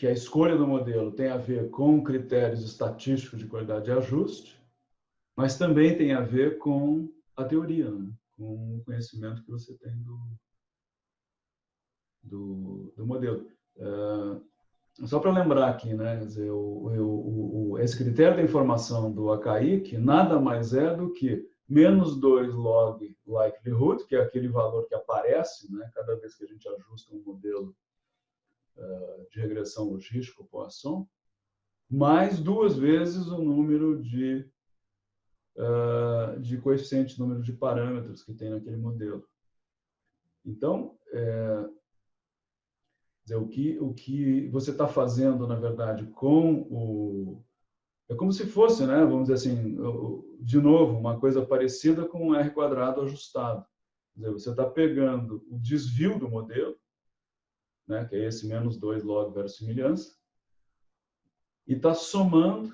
A: a escolha do modelo tem a ver com critérios estatísticos de qualidade de ajuste, mas também tem a ver com a teoria, né? Com o conhecimento que você tem do modelo. Só para lembrar aqui, né? Quer dizer, esse critério da informação do ACAIC nada mais é do que menos 2 log likelihood, que é aquele valor que aparece, né, cada vez que a gente ajusta um modelo de regressão logística ou Poisson, mais 2 vezes o número de coeficiente, número de parâmetros que tem naquele modelo. Então, o que você está fazendo, na verdade, é como se fosse, né, vamos dizer assim, de novo, uma coisa parecida com um R² ajustado. Quer dizer, você está pegando o desvio do modelo, né, que é esse menos 2 log verossimilhança, e está somando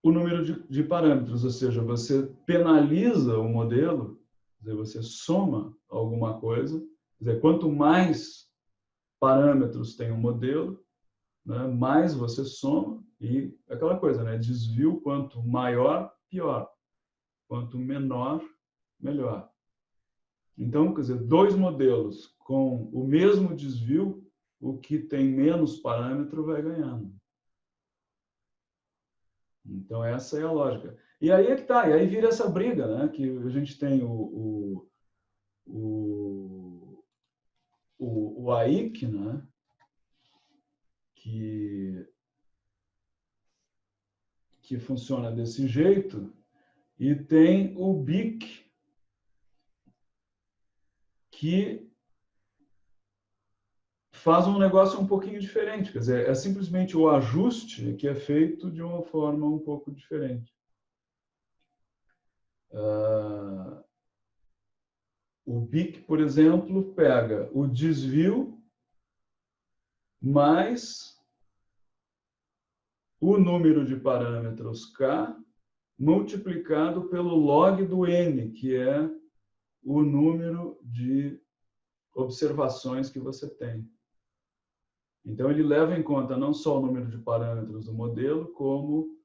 A: o número de parâmetros, ou seja, você penaliza o modelo, quer dizer, você soma alguma coisa, quer dizer, quanto mais parâmetros tem um modelo, né, mais você soma, e aquela coisa, né, desvio, quanto maior, pior, quanto menor, melhor. Então, quer dizer, 2 modelos com o mesmo desvio, o que tem menos parâmetro vai ganhando. Então, essa é a lógica. E aí é que tá, e aí vira essa briga, né, que a gente tem o AIC, né, que funciona desse jeito, e tem o BIC, que faz um negócio um pouquinho diferente. Quer dizer, é simplesmente o ajuste que é feito de uma forma um pouco diferente. O BIC, por exemplo, pega o desvio mais o número de parâmetros K multiplicado pelo log do N, que é o número de observações que você tem. Então, ele leva em conta não só o número de parâmetros do modelo, como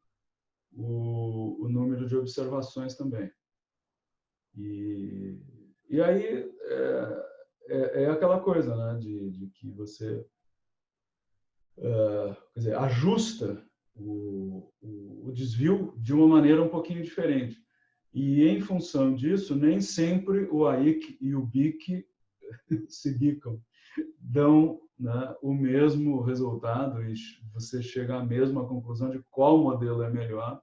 A: o número de observações também. E aí é aquela coisa, né, de que você quer dizer, ajusta o desvio de uma maneira um pouquinho diferente. E, em função disso, nem sempre o AIC e o BIC se bicam, dão, né, o mesmo resultado e você chega à mesma conclusão de qual modelo é melhor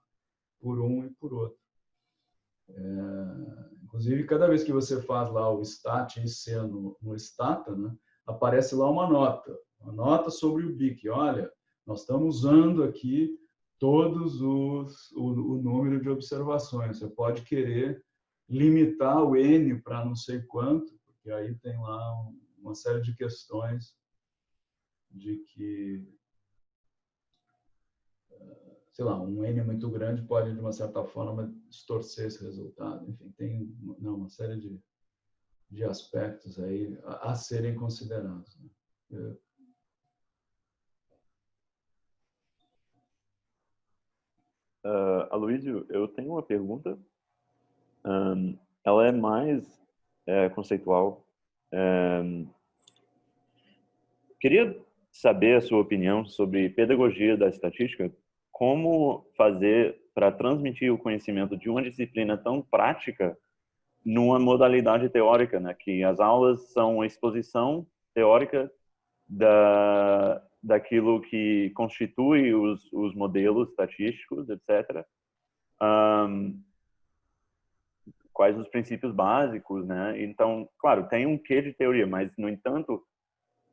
A: por um e por outro. Inclusive, cada vez que você faz lá o STAT IC no Stata, né, aparece lá uma nota sobre o BIC. Olha, nós estamos usando aqui todos o número de observações. Você pode querer limitar o N para não sei quanto, porque aí tem lá uma série de questões de que, sei lá, um N muito grande pode, de uma certa forma, distorcer esse resultado. Enfim, tem uma série de aspectos aí a serem considerados, né?
C: Aloysio, eu tenho uma pergunta. Ela é mais conceitual. Queria saber a sua opinião sobre pedagogia da estatística. Como fazer para transmitir o conhecimento de uma disciplina tão prática numa modalidade teórica, né? Que as aulas são uma exposição teórica daquilo que constitui os modelos estatísticos, etc. Quais os princípios básicos, né? Então, claro, tem um quê de teoria, mas, no entanto,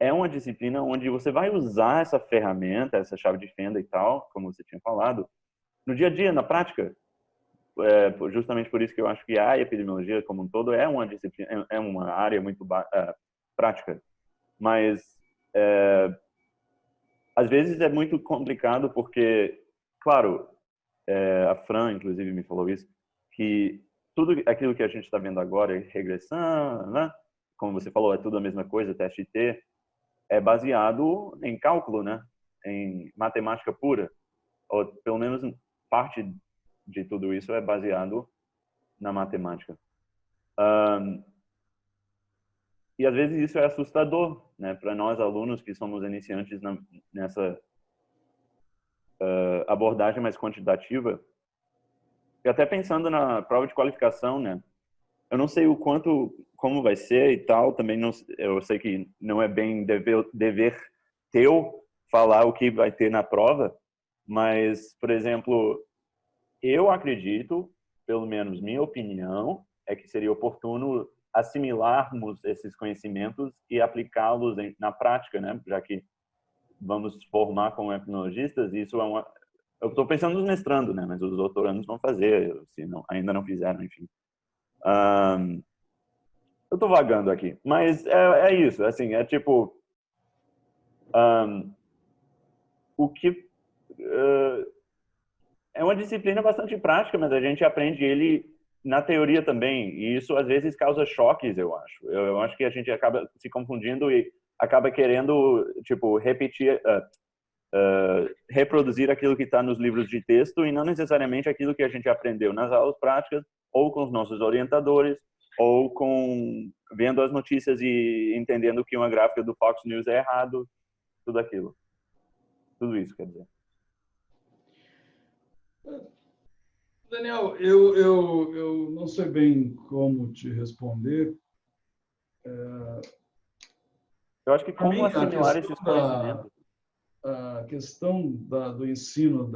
C: é uma disciplina onde você vai usar essa ferramenta, essa chave de fenda e tal, como você tinha falado, no dia a dia, na prática. Justamente por isso que eu acho que a epidemiologia como um todo é uma disciplina, é uma área muito prática. Mas às vezes é muito complicado porque, claro, a Fran inclusive me falou isso, que tudo aquilo que a gente está vendo agora, regressão, né? Como você falou, é tudo a mesma coisa, teste T, é baseado em cálculo, né? Em matemática pura, ou pelo menos parte de tudo isso é baseado na matemática. E às vezes isso é assustador, né? Para nós alunos que somos iniciantes nessa abordagem mais quantitativa. E até pensando na prova de qualificação, né? Eu não sei o quanto, como vai ser e tal, também não, eu sei que não é bem dever teu falar o que vai ter na prova, mas, por exemplo, eu acredito, pelo menos minha opinião, é que seria oportuno assimilarmos esses conhecimentos e aplicá-los na prática, né? Já que vamos formar como epidemiologistas, isso é uma... Eu estou pensando nos mestrando, né? Mas os doutorandos vão fazer, se não, ainda não fizeram, enfim. Eu estou vagando aqui, mas é isso, assim, é tipo o que é uma disciplina bastante prática, mas a gente aprende ele na teoria também, e isso às vezes causa choques, eu acho. Eu acho que a gente acaba se confundindo e acaba querendo, tipo, repetir, reproduzir aquilo que está nos livros de texto e não necessariamente aquilo que a gente aprendeu nas aulas práticas ou com os nossos orientadores ou vendo as notícias e entendendo que uma gráfica do Fox News é errado, tudo aquilo. Tudo isso, quer dizer.
A: Daniel, eu não sei bem como te responder.
C: Eu acho que como assimilar esses conhecimentos.
A: A questão do ensino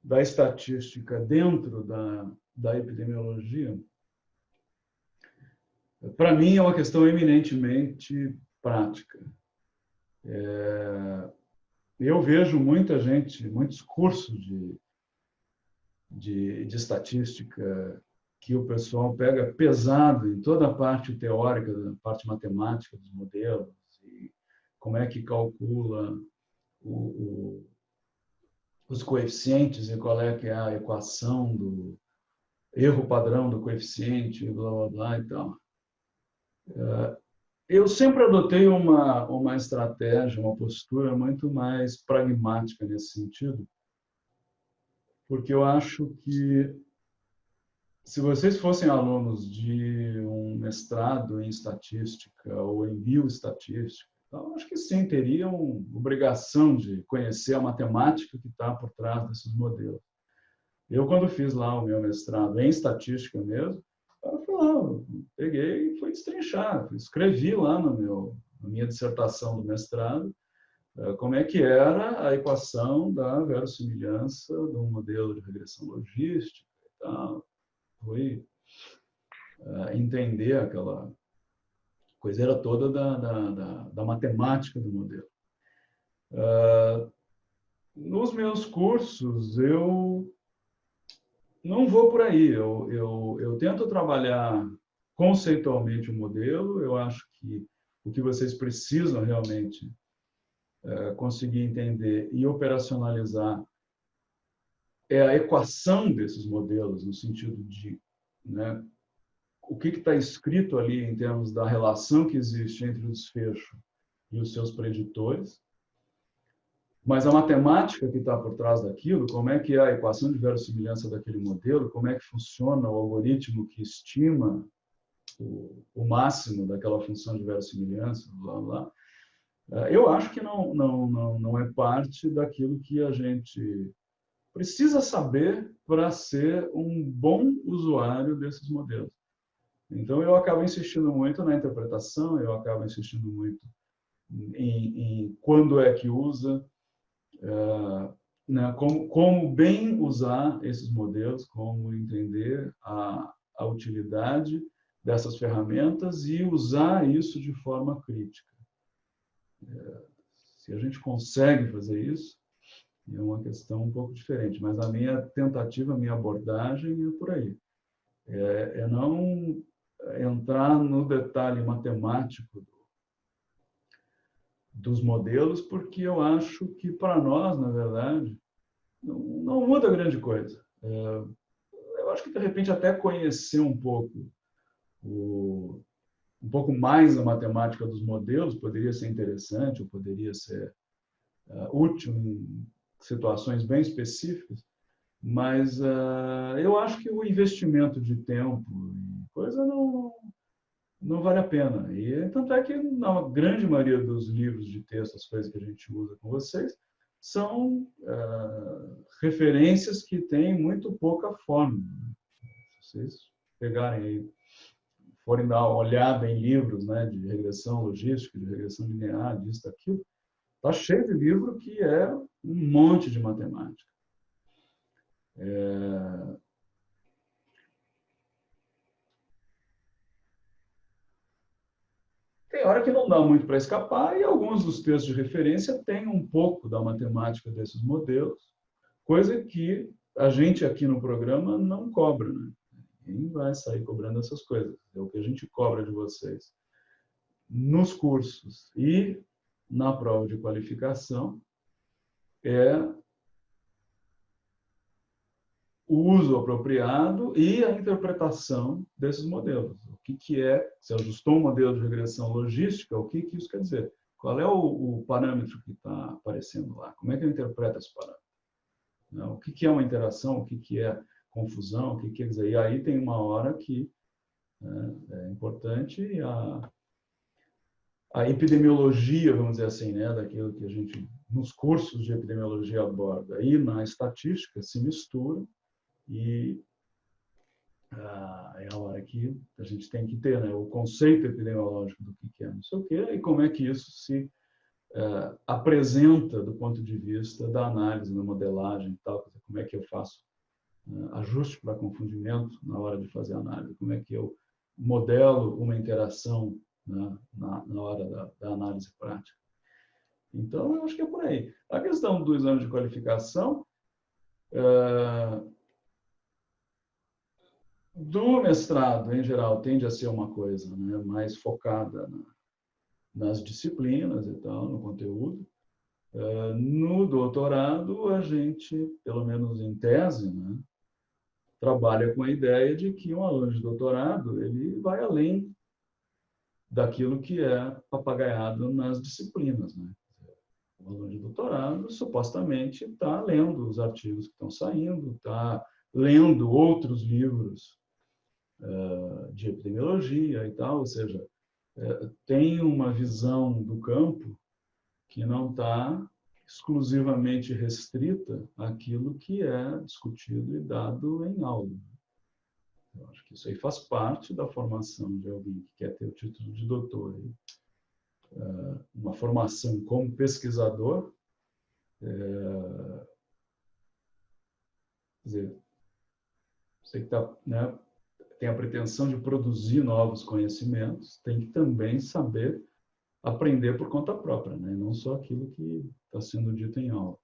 A: da estatística dentro da epidemiologia, para mim, é uma questão eminentemente prática. Eu vejo muita gente, muitos cursos de estatística que o pessoal pega pesado em toda a parte teórica, a parte matemática dos modelos, e como é que calcula os coeficientes e qual é que é a equação do erro padrão do coeficiente, blá, blá, blá e tal. Eu sempre adotei uma estratégia, uma postura muito mais pragmática nesse sentido, porque eu acho que se vocês fossem alunos de um mestrado em estatística ou em bioestatística, então acho que sim, teriam obrigação de conhecer a matemática que está por trás desses modelos. Eu, quando fiz lá o meu mestrado em estatística mesmo, eu fui lá, peguei e fui destrinchar, escrevi lá na minha dissertação do mestrado como é que era a equação da verossimilhança de um modelo de regressão logística e tal. Fui entender aquela coiseira toda da matemática do modelo. Nos meus cursos, eu não vou por aí. Eu tento trabalhar conceitualmente o modelo. Eu acho que o que vocês precisam realmente conseguir entender e operacionalizar é a equação desses modelos, no sentido de, né, o que está escrito ali em termos da relação que existe entre o desfecho e os seus preditores. Mas a matemática que está por trás daquilo, como é que é a equação de verossimilhança daquele modelo, como é que funciona o algoritmo que estima o máximo daquela função de verossimilhança, blá, blá. Eu acho que não é parte daquilo que a gente precisa saber para ser um bom usuário desses modelos. Então, eu acabo insistindo muito na interpretação, eu acabo insistindo muito em quando é que usa, né, como bem usar esses modelos, como entender a utilidade dessas ferramentas e usar isso de forma crítica. Se a gente consegue fazer isso, é uma questão um pouco diferente, mas a minha tentativa, a minha abordagem é por aí. É não entrar no detalhe matemático dos modelos, porque eu acho que, para nós, na verdade, não muda grande coisa. Eu acho que, de repente, até conhecer um pouco mais a matemática dos modelos poderia ser interessante, ou poderia ser útil em situações bem específicas, mas eu acho que o investimento de tempo e coisa não vale a pena. E tanto é que na grande maioria dos livros de texto, as coisas que a gente usa com vocês, são referências que têm muito pouca fórmula. Se vocês pegarem aí, forem dar uma olhada em livros, né, de regressão logística, de regressão linear, disso, daquilo, está cheio de livro que é um monte de matemática. Tem hora que não dá muito para escapar, e alguns dos textos de referência têm um pouco da matemática desses modelos, coisa que a gente aqui no programa não cobra, né? Ninguém vai sair cobrando essas coisas. É o que a gente cobra de vocês. Nos cursos e na prova de qualificação é o uso apropriado e a interpretação desses modelos. O que é, se ajustou um modelo de regressão logística, o que isso quer dizer? Qual é o parâmetro que está aparecendo lá? Como é que eu interpreto esse parâmetro? O que é uma interação? O que é confusão? O que quer dizer? E aí tem uma hora que é importante a epidemiologia, vamos dizer assim, né, daquilo que a gente, nos cursos de epidemiologia aborda, e na estatística se mistura, e é a hora que a gente tem que ter, né, o conceito epidemiológico do que é não sei o quê, e como é que isso se apresenta do ponto de vista da análise, da modelagem e tal, como é que eu faço ajuste para confundimento na hora de fazer análise, como é que eu modelo uma interação, né, na hora da análise prática. Então, eu acho que é por aí. A questão do exame de qualificação, do mestrado, em geral, tende a ser uma coisa, né, mais focada nas disciplinas e tal, no conteúdo. No doutorado, a gente, pelo menos em tese, né, trabalha com a ideia de que um aluno de doutorado ele vai além daquilo que é papagaiado nas disciplinas, né? O aluno de doutorado supostamente está lendo os artigos que estão saindo, está lendo outros livros de epidemiologia e tal, ou seja, tem uma visão do campo que não está exclusivamente restrita àquilo que é discutido e dado em aula. Eu acho que isso aí faz parte da formação de alguém que quer ter o título de doutor. Uma formação como pesquisador, quer dizer, você que tá, né, tem a pretensão de produzir novos conhecimentos, tem que também saber aprender por conta própria, né? Não só aquilo que está sendo dito em aula.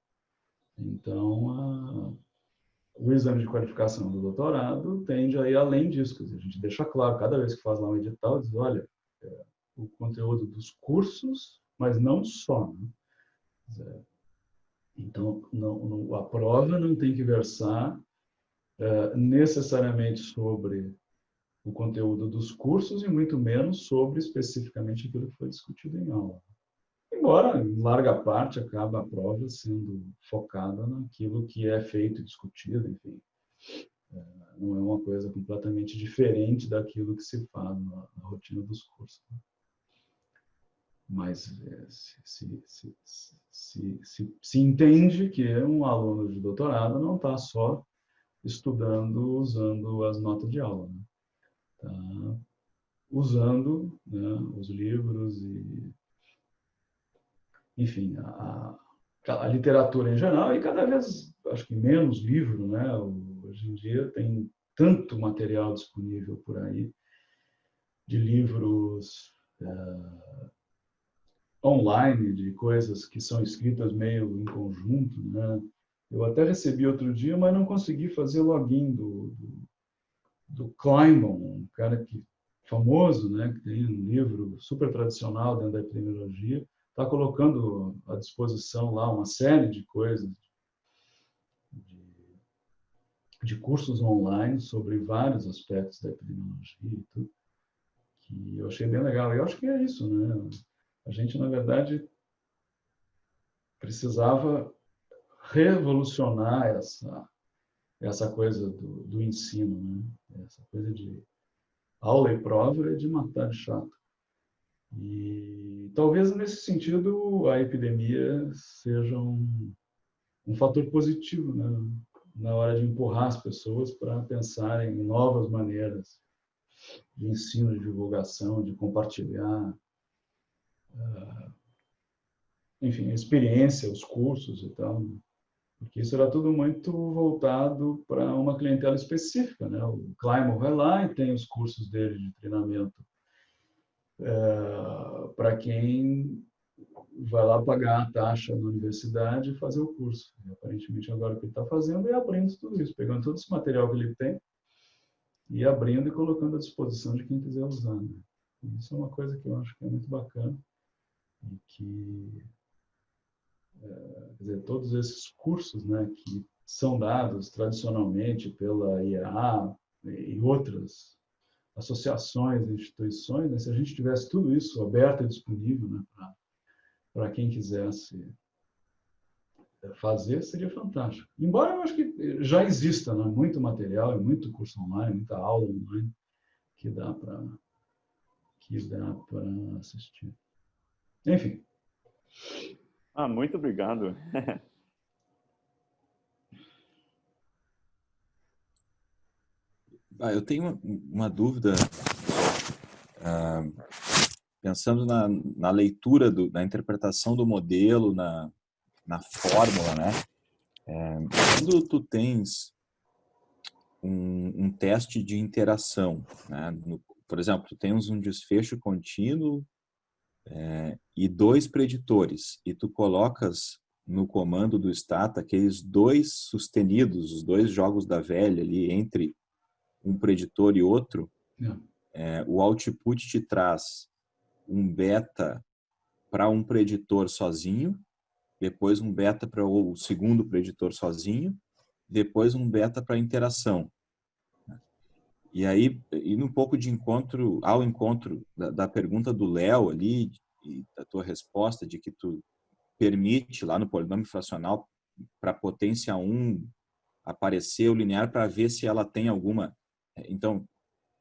A: Então, o exame de qualificação do doutorado tende a ir além disso. Quer dizer, a gente deixa claro, cada vez que faz lá um edital, diz, olha, o conteúdo dos cursos, mas não só. Né? Então, a prova não tem que versar necessariamente sobre o conteúdo dos cursos e muito menos sobre especificamente aquilo que foi discutido em aula. Embora, em larga parte, acaba a prova sendo focada naquilo que é feito e discutido, enfim. Não é uma coisa completamente diferente daquilo que se faz na rotina dos cursos. Mas se entende que um aluno de doutorado não está só estudando usando as notas de aula, né? Está usando, né, os livros e, enfim, a literatura em geral, e cada vez, acho que menos livro, né? Hoje em dia tem tanto material disponível por aí, de livros online de coisas que são escritas meio em conjunto, né? Eu até recebi outro dia, mas não consegui fazer login do Kleinman, um cara famoso, né, que tem um livro super tradicional dentro da epidemiologia, está colocando à disposição lá uma série de coisas, de cursos online sobre vários aspectos da epidemiologia e tudo, que eu achei bem legal. E eu acho que é isso, né? A gente, na verdade, precisava revolucionar essa coisa do ensino, né? Essa coisa de aula e prova é de matar de chato. E talvez nesse sentido a epidemia seja um fator positivo, né? Na hora de empurrar as pessoas para pensarem em novas maneiras de ensino, de divulgação, de compartilhar, enfim, a experiência, os cursos e tal, porque isso era tudo muito voltado para uma clientela específica, né? O Kleinman vai lá e tem os cursos dele de treinamento para quem vai lá pagar a taxa na universidade e fazer o curso. E, aparentemente, agora o que ele está fazendo é abrindo tudo isso, pegando todo esse material que ele tem e abrindo e colocando à disposição de quem quiser usar, né? Isso é uma coisa que eu acho que é muito bacana e que, quer dizer, todos esses cursos, né, que são dados tradicionalmente pela IEA e outras associações, instituições, né, se a gente tivesse tudo isso aberto e disponível, né, para quem quisesse fazer, seria fantástico. Embora eu acho que já exista, né, muito material, muito curso online, muita aula online que dá para assistir. Enfim.
C: Muito obrigado.
H: Eu tenho uma dúvida, pensando na leitura, na interpretação do modelo, na fórmula, né? Quando tu tens um teste de interação, né? Por exemplo, tu tens um desfecho contínuo e 2 preditores, e tu colocas no comando do Stata aqueles 2 sustenidos, os 2 jogos da velha ali entre um preditor e outro, o output te traz um beta para um preditor sozinho, depois um beta para o segundo preditor sozinho, depois um beta para interação. E aí, indo um pouco ao encontro da pergunta do Léo ali, e da tua resposta de que tu permite lá no polinômio fracional para potência 1 aparecer o linear para ver se ela tem alguma. Então,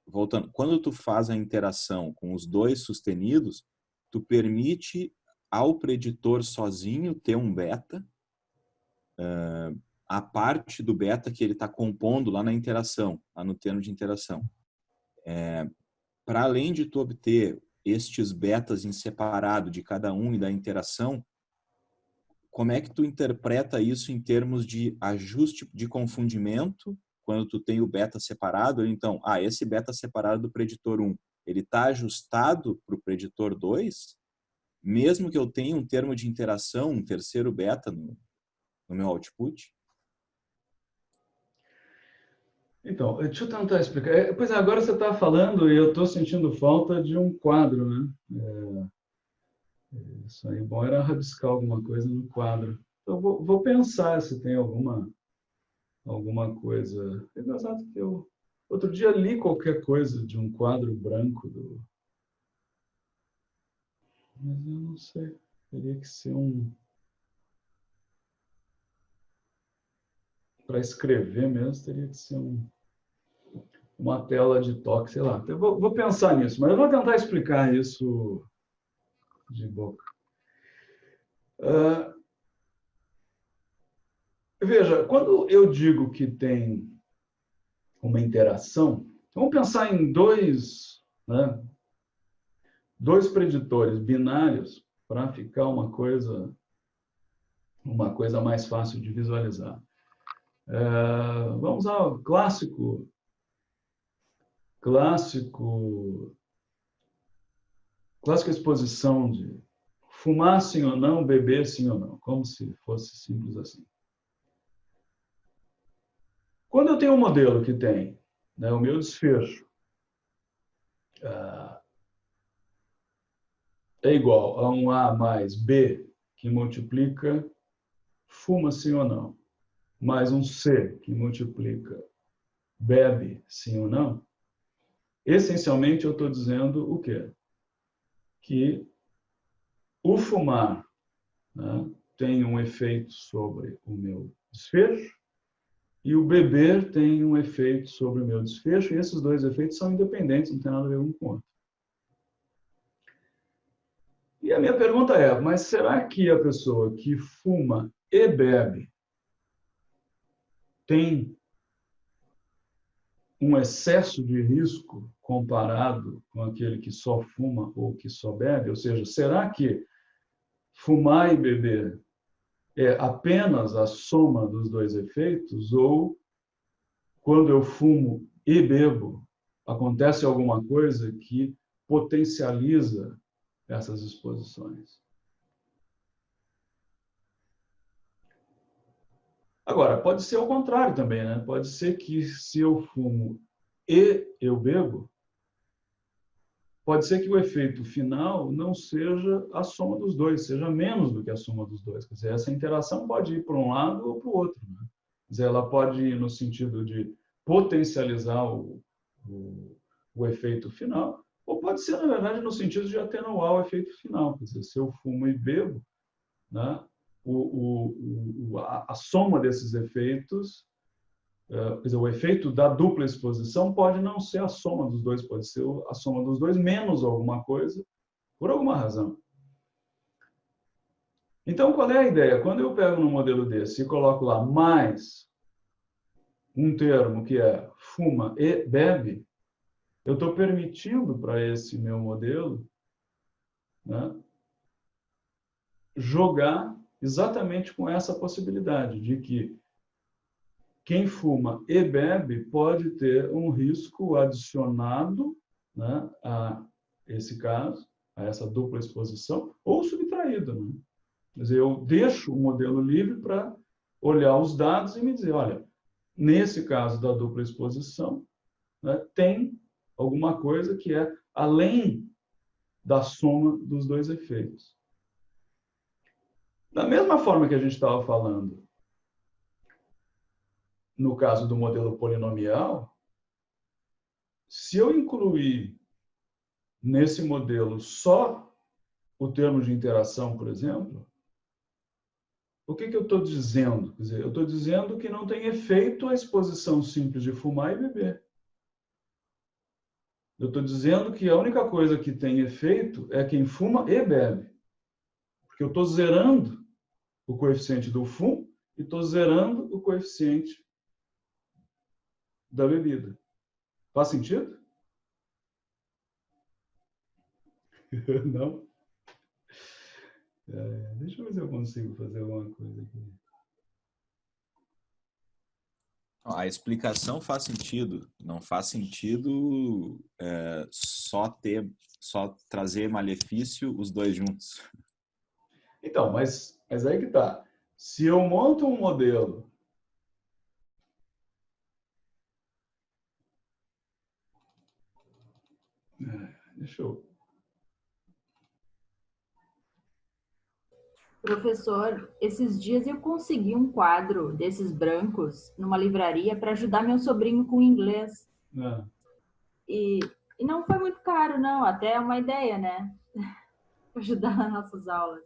H: voltando, quando tu faz a interação com os 2 sustenidos, tu permite ao preditor sozinho ter um beta, a parte do beta que ele está compondo lá na interação, lá no termo de interação. Para além de tu obter estes betas em separado de cada um e da interação, como é que tu interpreta isso em termos de ajuste de confundimento, quando tu tem o beta separado? Então, esse beta separado do preditor 1, ele está ajustado para o preditor 2, mesmo que eu tenha um termo de interação, um terceiro beta no meu output?
A: Então, deixa eu tentar explicar. Pois é, agora você está falando e eu estou sentindo falta de um quadro, né? Isso aí, bom era rabiscar alguma coisa no quadro. Então, vou pensar se tem alguma coisa. É engraçado que eu outro dia li qualquer coisa de um quadro branco mas eu não sei. Teria que ser para escrever mesmo, teria que ser uma tela de toque, sei lá. Eu vou pensar nisso, mas eu vou tentar explicar isso de boca. Veja, quando eu digo que tem uma interação, vamos pensar em 2 preditores binários para ficar uma coisa mais fácil de visualizar. Vamos ao clássica exposição de fumar sim ou não, beber sim ou não, como se fosse simples assim. Quando eu tenho um modelo que tem, né, o meu desfecho é igual a um A mais B, que multiplica fuma sim ou não, mais um C, que multiplica bebe sim ou não, essencialmente eu estou dizendo o quê? Que o fumar, né, tem um efeito sobre o meu desfecho e o beber tem um efeito sobre o meu desfecho, e esses dois efeitos são independentes, não tem nada a ver um com o outro. E a minha pergunta é, mas será que a pessoa que fuma e bebe tem um excesso de risco comparado com aquele que só fuma ou que só bebe? Ou seja, será que fumar e beber é apenas a soma dos dois efeitos? Ou quando eu fumo e bebo, acontece alguma coisa que potencializa essas exposições? Agora, pode ser o contrário também, né? Pode ser que se eu fumo e eu bebo, pode ser que o efeito final não seja a soma dos dois, seja menos do que a soma dos dois. Quer dizer, essa interação pode ir para um lado ou para o outro, né? Quer dizer, ela pode ir no sentido de potencializar o efeito final, ou pode ser, na verdade, no sentido de atenuar o efeito final. Quer dizer, se eu fumo e bebo, né, a soma desses efeitos, quer dizer, o efeito da dupla exposição pode não ser a soma dos dois, pode ser a soma dos dois menos alguma coisa, por alguma razão. Então, qual é a ideia? Quando eu pego num modelo desse e coloco lá mais um termo que é fuma e bebe, eu estou permitindo para esse meu modelo, né, jogar exatamente com essa possibilidade de que quem fuma e bebe pode ter um risco adicionado, né, a esse caso, a essa dupla exposição, ou subtraído, né? Quer dizer, eu deixo o modelo livre para olhar os dados e me dizer, olha, nesse caso da dupla exposição, né, tem alguma coisa que é além da soma dos dois efeitos. Da mesma forma que a gente estava falando no caso do modelo polinomial, se eu incluir nesse modelo só o termo de interação, por exemplo, o que eu estou dizendo? Quer dizer, eu estou dizendo que não tem efeito a exposição simples de fumar e beber. Eu estou dizendo que a única coisa que tem efeito é quem fuma e bebe. Porque eu estou zerando o coeficiente do fumo e estou zerando o coeficiente da bebida. Faz sentido? Não? Deixa eu ver se eu consigo fazer alguma coisa aqui.
H: A explicação faz sentido. Não faz sentido só trazer malefício os dois juntos.
A: Então, mas aí que tá. Se eu monto um modelo deixa eu...
F: Professor, esses dias eu consegui um quadro desses brancos numa livraria para ajudar meu sobrinho com inglês. E não foi muito caro, não. Até é uma ideia, né? Ajudar nas nossas aulas.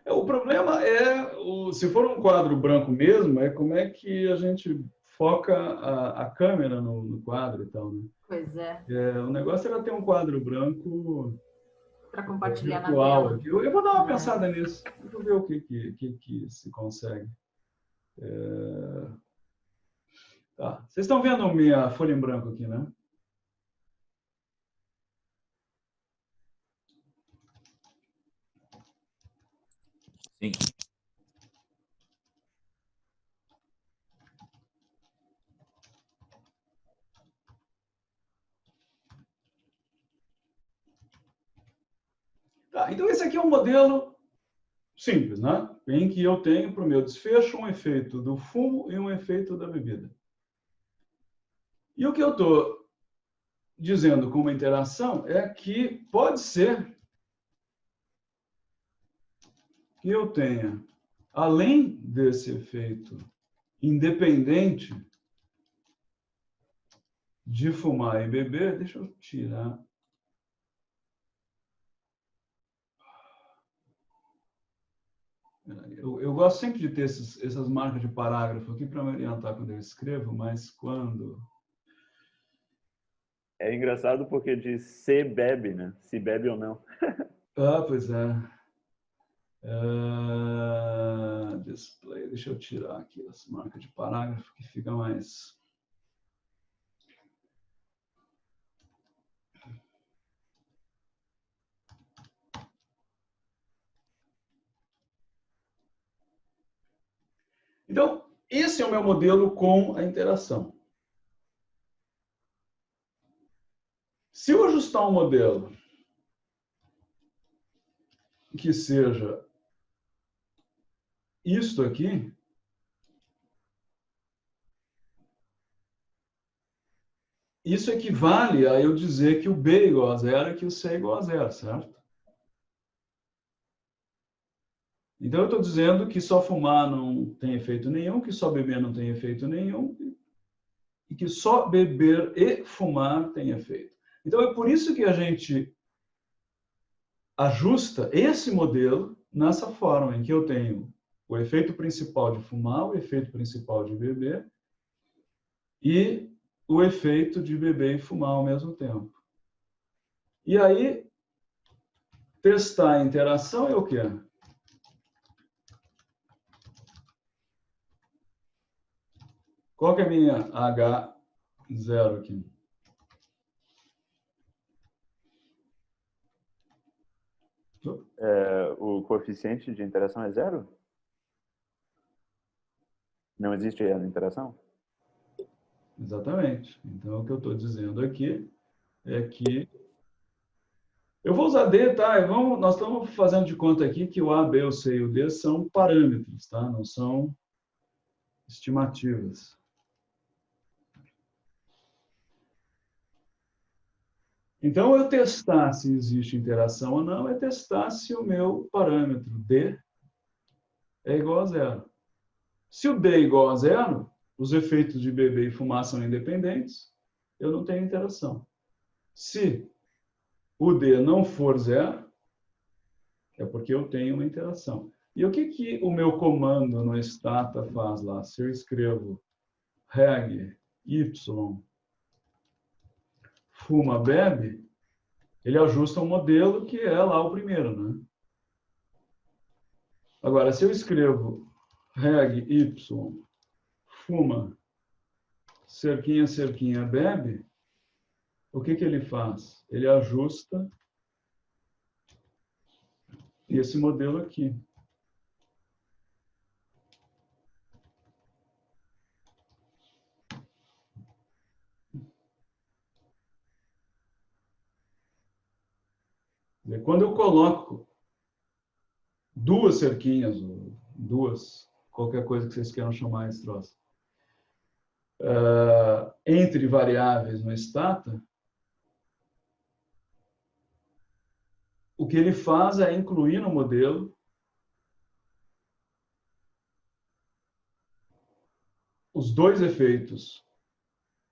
A: O problema é, se for um quadro branco mesmo, é como é que a gente foca a câmera no quadro e tal, né?
F: Pois é.
A: O negócio era ter um quadro branco
F: para compartilhar
A: virtual
F: na tela.
A: Aqui. Eu vou dar uma pensada nisso. Deixa eu ver o que se consegue. Tá. Vocês estão vendo minha folha em branco aqui, né?
H: Sim.
A: Então, esse aqui é um modelo simples, né? Em que eu tenho para o meu desfecho um efeito do fumo e um efeito da bebida. E o que eu estou dizendo com uma interação é que pode ser que eu tenha, além desse efeito independente de fumar e beber, deixa eu tirar. Eu gosto sempre de ter essas marcas de parágrafo aqui para me orientar quando eu escrevo, mas quando...
C: É engraçado porque diz se bebe, né? Se bebe ou não.
A: Pois é. Display, deixa eu tirar aqui as marcas de parágrafo que fica mais... Então, esse é o meu modelo com a interação. Se eu ajustar um modelo que seja isto aqui, isso equivale a eu dizer que o B é igual a zero e que o C é igual a zero, certo? Então, eu estou dizendo que só fumar não tem efeito nenhum, que só beber não tem efeito nenhum, e que só beber e fumar tem efeito. Então, é por isso que a gente ajusta esse modelo nessa forma, em que eu tenho o efeito principal de fumar, o efeito principal de beber e o efeito de beber e fumar ao mesmo tempo. E aí, testar a interação é o quê? Qual que é a minha H0 aqui?
C: O coeficiente de interação é zero? Não existe a interação?
A: Exatamente. Então, o que eu estou dizendo aqui é que... Eu vou usar D, tá? Nós estamos fazendo de conta aqui que o A, B, o C e o D são parâmetros, tá? Não são estimativas. Então, eu testar se existe interação ou não é testar se o meu parâmetro D é igual a zero. Se o D é igual a zero, os efeitos de beber e fumar são independentes, eu não tenho interação. Se o D não for zero, é porque eu tenho uma interação. E o que o meu comando no stata faz lá? Se eu escrevo reg y fuma bebe, ele ajusta um modelo que é lá o primeiro, né? Agora, se eu escrevo reg y fuma cerquinha, cerquinha, bebe, o que ele faz? Ele ajusta esse modelo aqui. Quando eu coloco duas cerquinhas, ou duas, qualquer coisa que vocês queiram chamar esse troço, entre variáveis no stata, o que ele faz é incluir no modelo os dois efeitos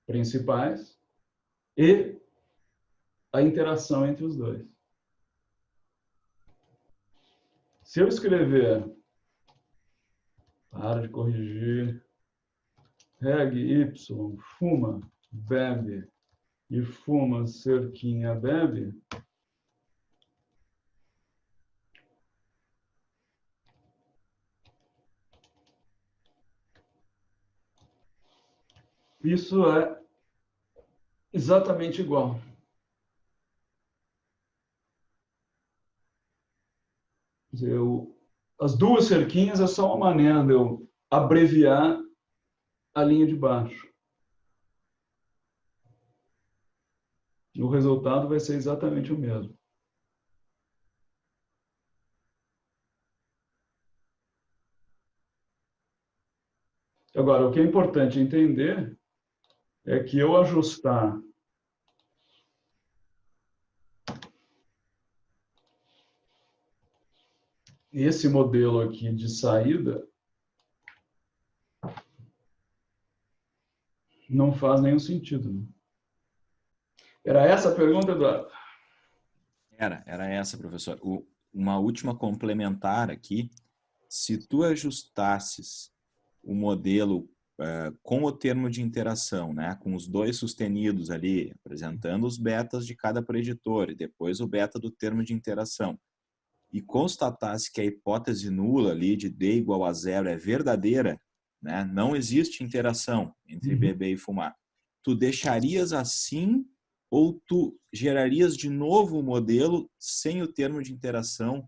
A: principais e a interação entre os dois. Se eu escrever, para de corrigir, reg y fuma, bebe e fuma, cerquinha, bebe, isso é exatamente igual. As duas cerquinhas é só uma maneira de eu abreviar a linha de baixo. O resultado vai ser exatamente o mesmo. Agora, o que é importante entender é que eu ajustar esse modelo aqui de saída não faz nenhum sentido. Né? Era essa a pergunta, Eduardo?
H: Era essa, professor. Uma última complementar aqui. Se tu ajustasses o modelo com o termo de interação, né, com os dois sustenidos ali, apresentando os betas de cada preditor e depois o beta do termo de interação, e constatasse que a hipótese nula ali de D igual a 0 é verdadeira, né, não existe interação entre beber e fumar, tu deixarias assim ou tu gerarias de novo o modelo sem o termo de interação,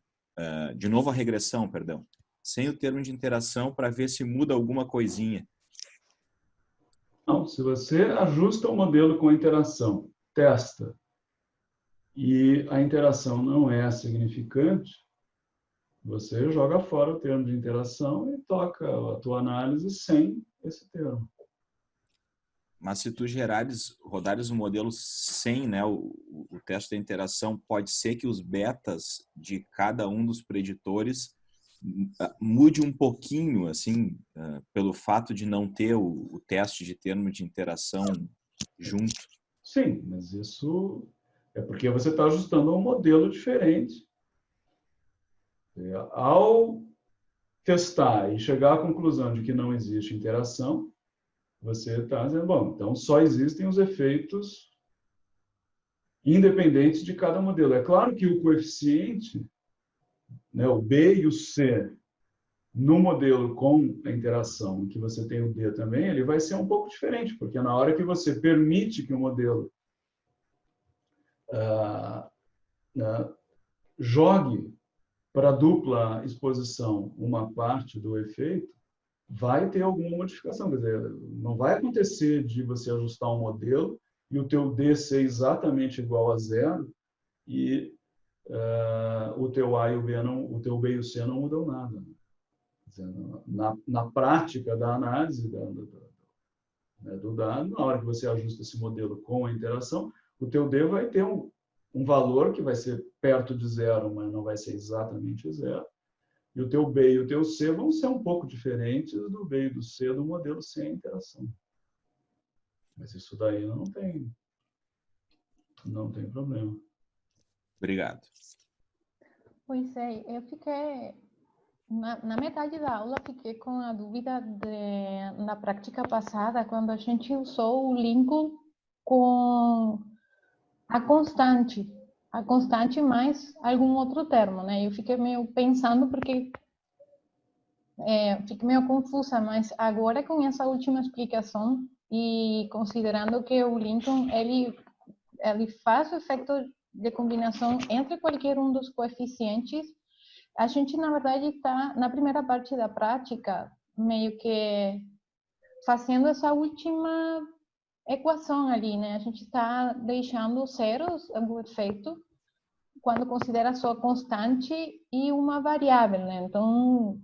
H: de novo a regressão, perdão, sem o termo de interação para ver se muda alguma coisinha?
A: Não, se você ajusta o modelo com a interação, testa, e a interação não é significante, você joga fora o termo de interação e toca a tua análise sem esse termo.
H: Mas se tu rodares um modelo sem, né, o teste da interação, pode ser que os betas de cada um dos preditores mude um pouquinho, assim, pelo fato de não ter o teste de termo de interação junto.
A: Sim, mas isso é porque você está ajustando a um modelo diferente. Ao testar e chegar à conclusão de que não existe interação, você está dizendo, bom, então só existem os efeitos independentes de cada modelo. É claro que o coeficiente, né, o B e o C, no modelo com a interação, que você tem o D também, ele vai ser um pouco diferente, porque na hora que você permite que o modelo jogue para dupla exposição uma parte do efeito, vai ter alguma modificação. Quer dizer, não vai acontecer de você ajustar um modelo e o teu D ser exatamente igual a 0 e o teu A e o B o teu B e o C não mudam nada. Na prática da análise do dado, na hora que você ajusta esse modelo com a interação, o teu D vai ter um valor que vai ser perto de 0, mas não vai ser exatamente 0. E o teu B e o teu C vão ser um pouco diferentes do B e do C do modelo sem interação. Mas isso daí não tem problema.
H: Obrigado.
D: Pois é, eu fiquei... Na metade da aula, fiquei com a dúvida na prática passada, quando a gente usou o Lincoln com a constante mais algum outro termo, né? Eu fiquei meio pensando, porque fiquei meio confusa, mas agora com essa última explicação e considerando que o Lincoln, ele faz o efeito de combinação entre qualquer um dos coeficientes, a gente, na verdade, está na primeira parte da prática, meio que fazendo essa última equação ali, né? A gente está deixando zeros do efeito quando considera só constante e uma variável, né? Então,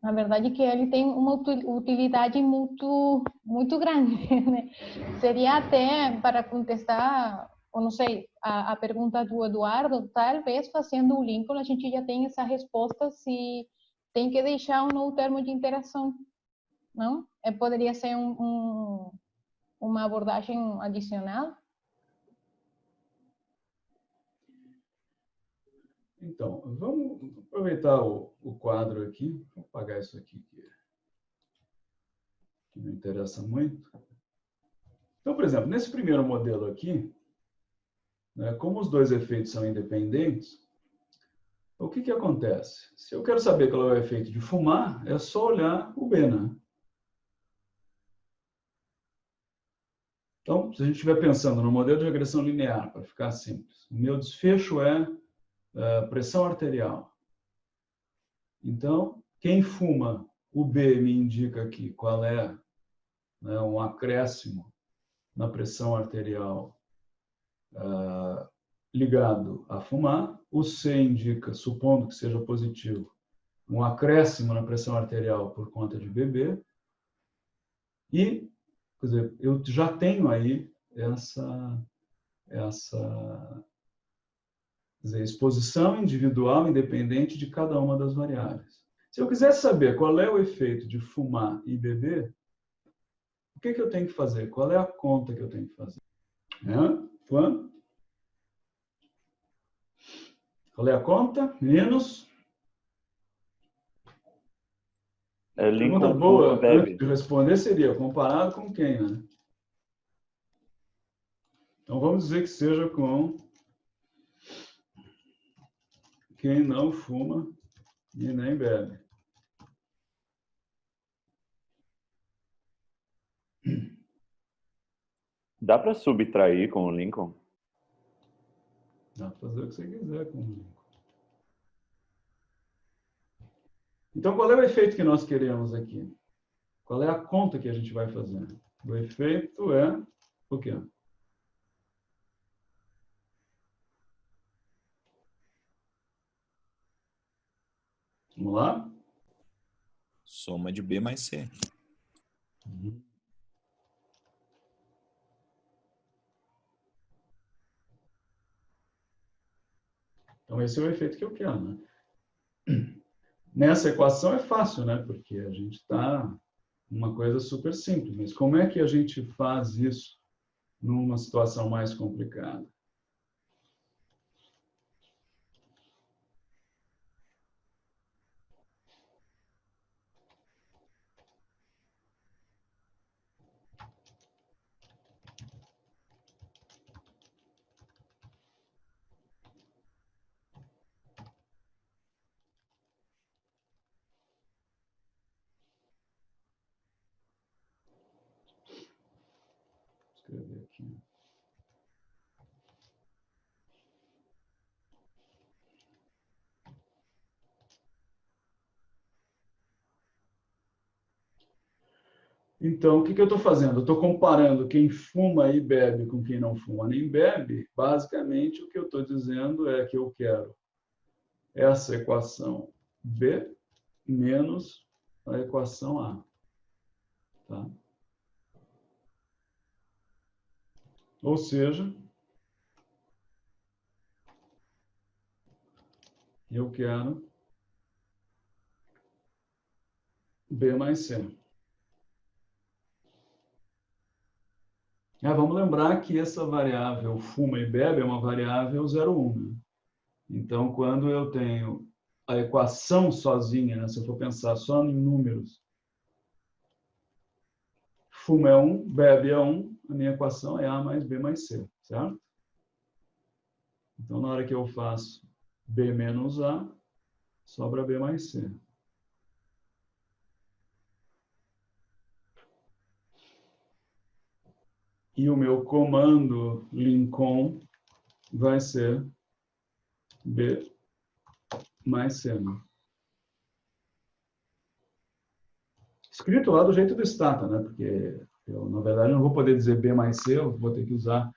D: na verdade, que ele tem uma utilidade muito grande, né? Seria até para contestar, ou não sei, a pergunta do Eduardo, talvez fazendo o Lincoln a gente já tem essa resposta se tem que deixar ou não o termo de interação, não? Poderia ser uma abordagem adicional?
A: Então, vamos aproveitar o quadro aqui. Vou apagar isso aqui, que não interessa muito. Então, por exemplo, nesse primeiro modelo aqui, né, como os dois efeitos são independentes, o que acontece? Se eu quero saber qual é o efeito de fumar, é só olhar o B, né? Então, se a gente estiver pensando no modelo de regressão linear, para ficar simples, o meu desfecho é pressão arterial. Então, quem fuma o B me indica aqui qual é, né, um acréscimo na pressão arterial ligado a fumar. O C indica, supondo que seja positivo, um acréscimo na pressão arterial por conta de beber. E, quer dizer, eu já tenho aí quer dizer, exposição individual independente de cada uma das variáveis. Se eu quiser saber qual é o efeito de fumar e beber, o que eu tenho que fazer? Qual é a conta que eu tenho que fazer? Quanto? Qual é a conta? Menos. Pergunta boa, antes de responder, seria comparado com quem, né? Então, vamos dizer que seja com quem não fuma e nem bebe.
C: Dá para subtrair com o Lincoln?
A: Dá para fazer o que você quiser com o Lincoln. Então, qual é o efeito que nós queremos aqui? Qual é a conta que a gente vai fazer? O efeito é o quê? Vamos lá?
H: Soma de B mais C.
A: Então, esse é o efeito que eu quero, né? Nessa equação é fácil, né? Porque a gente está uma coisa super simples. Mas como é que a gente faz isso numa situação mais complicada? Vou escrever aqui. Então, o que eu estou fazendo? Eu estou comparando quem fuma e bebe com quem não fuma nem bebe. Basicamente, o que eu estou dizendo é que eu quero essa equação B menos a equação A. Tá? Ou seja, eu quero B mais C. Vamos lembrar que essa variável fuma e bebe é uma variável 0,1. Né? Então, quando eu tenho a equação sozinha, né? Se eu for pensar só em números, fuma é 1, bebe é 1, a minha equação é A mais B mais C, certo? Então, na hora que eu faço B menos A, sobra B mais C. E o meu comando Lincoln vai ser B mais C. Escrito lá do jeito do Stata, né? Porque eu, na verdade, não vou poder dizer B mais C, eu vou ter que usar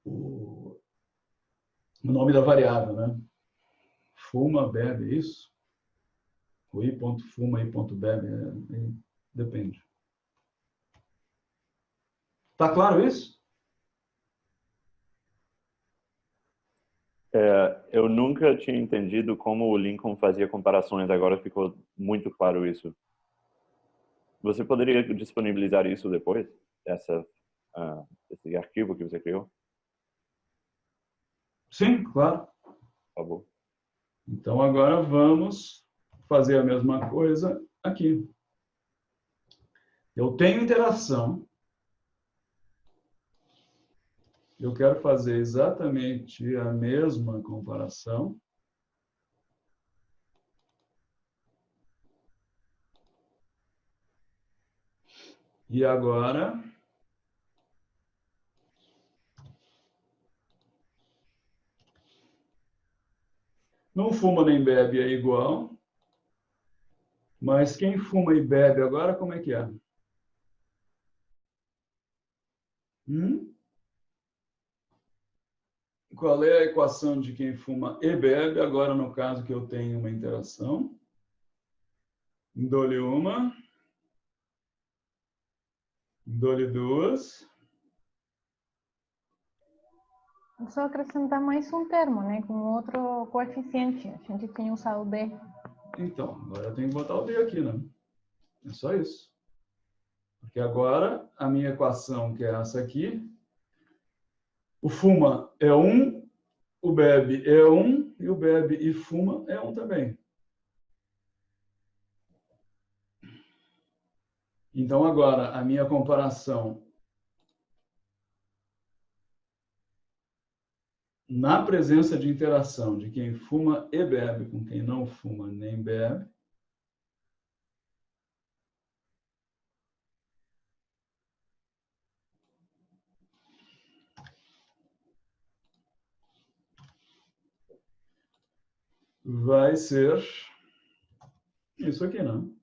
A: o nome da variável, né? Fuma, bebe, isso? O I.fuma, I.bebe, depende. Tá claro isso?
C: Eu nunca tinha entendido como o Lincoln fazia comparações, agora ficou muito claro isso. Você poderia disponibilizar isso depois? Esse arquivo que você criou?
A: Sim, claro.
C: Por favor.
A: Então, agora vamos fazer a mesma coisa aqui. Eu tenho interação. Eu quero fazer exatamente a mesma comparação. E agora, não fuma nem bebe é igual, mas quem fuma e bebe agora, como é que é? Qual é a equação de quem fuma e bebe, agora no caso que eu tenho uma interação? Dou-lhe uma. Dou-lhe duas.
D: É só acrescentar mais um termo, né? Com outro coeficiente. A gente tinha usado D.
A: Então, agora eu tenho que botar o D aqui, né? É só isso. Porque agora a minha equação, que é essa aqui, o fuma é 1, o bebe é 1, e o bebe e fuma é 1 também. Então, agora, a minha comparação na presença de interação de quem fuma e bebe com quem não fuma nem bebe, vai ser isso aqui, não?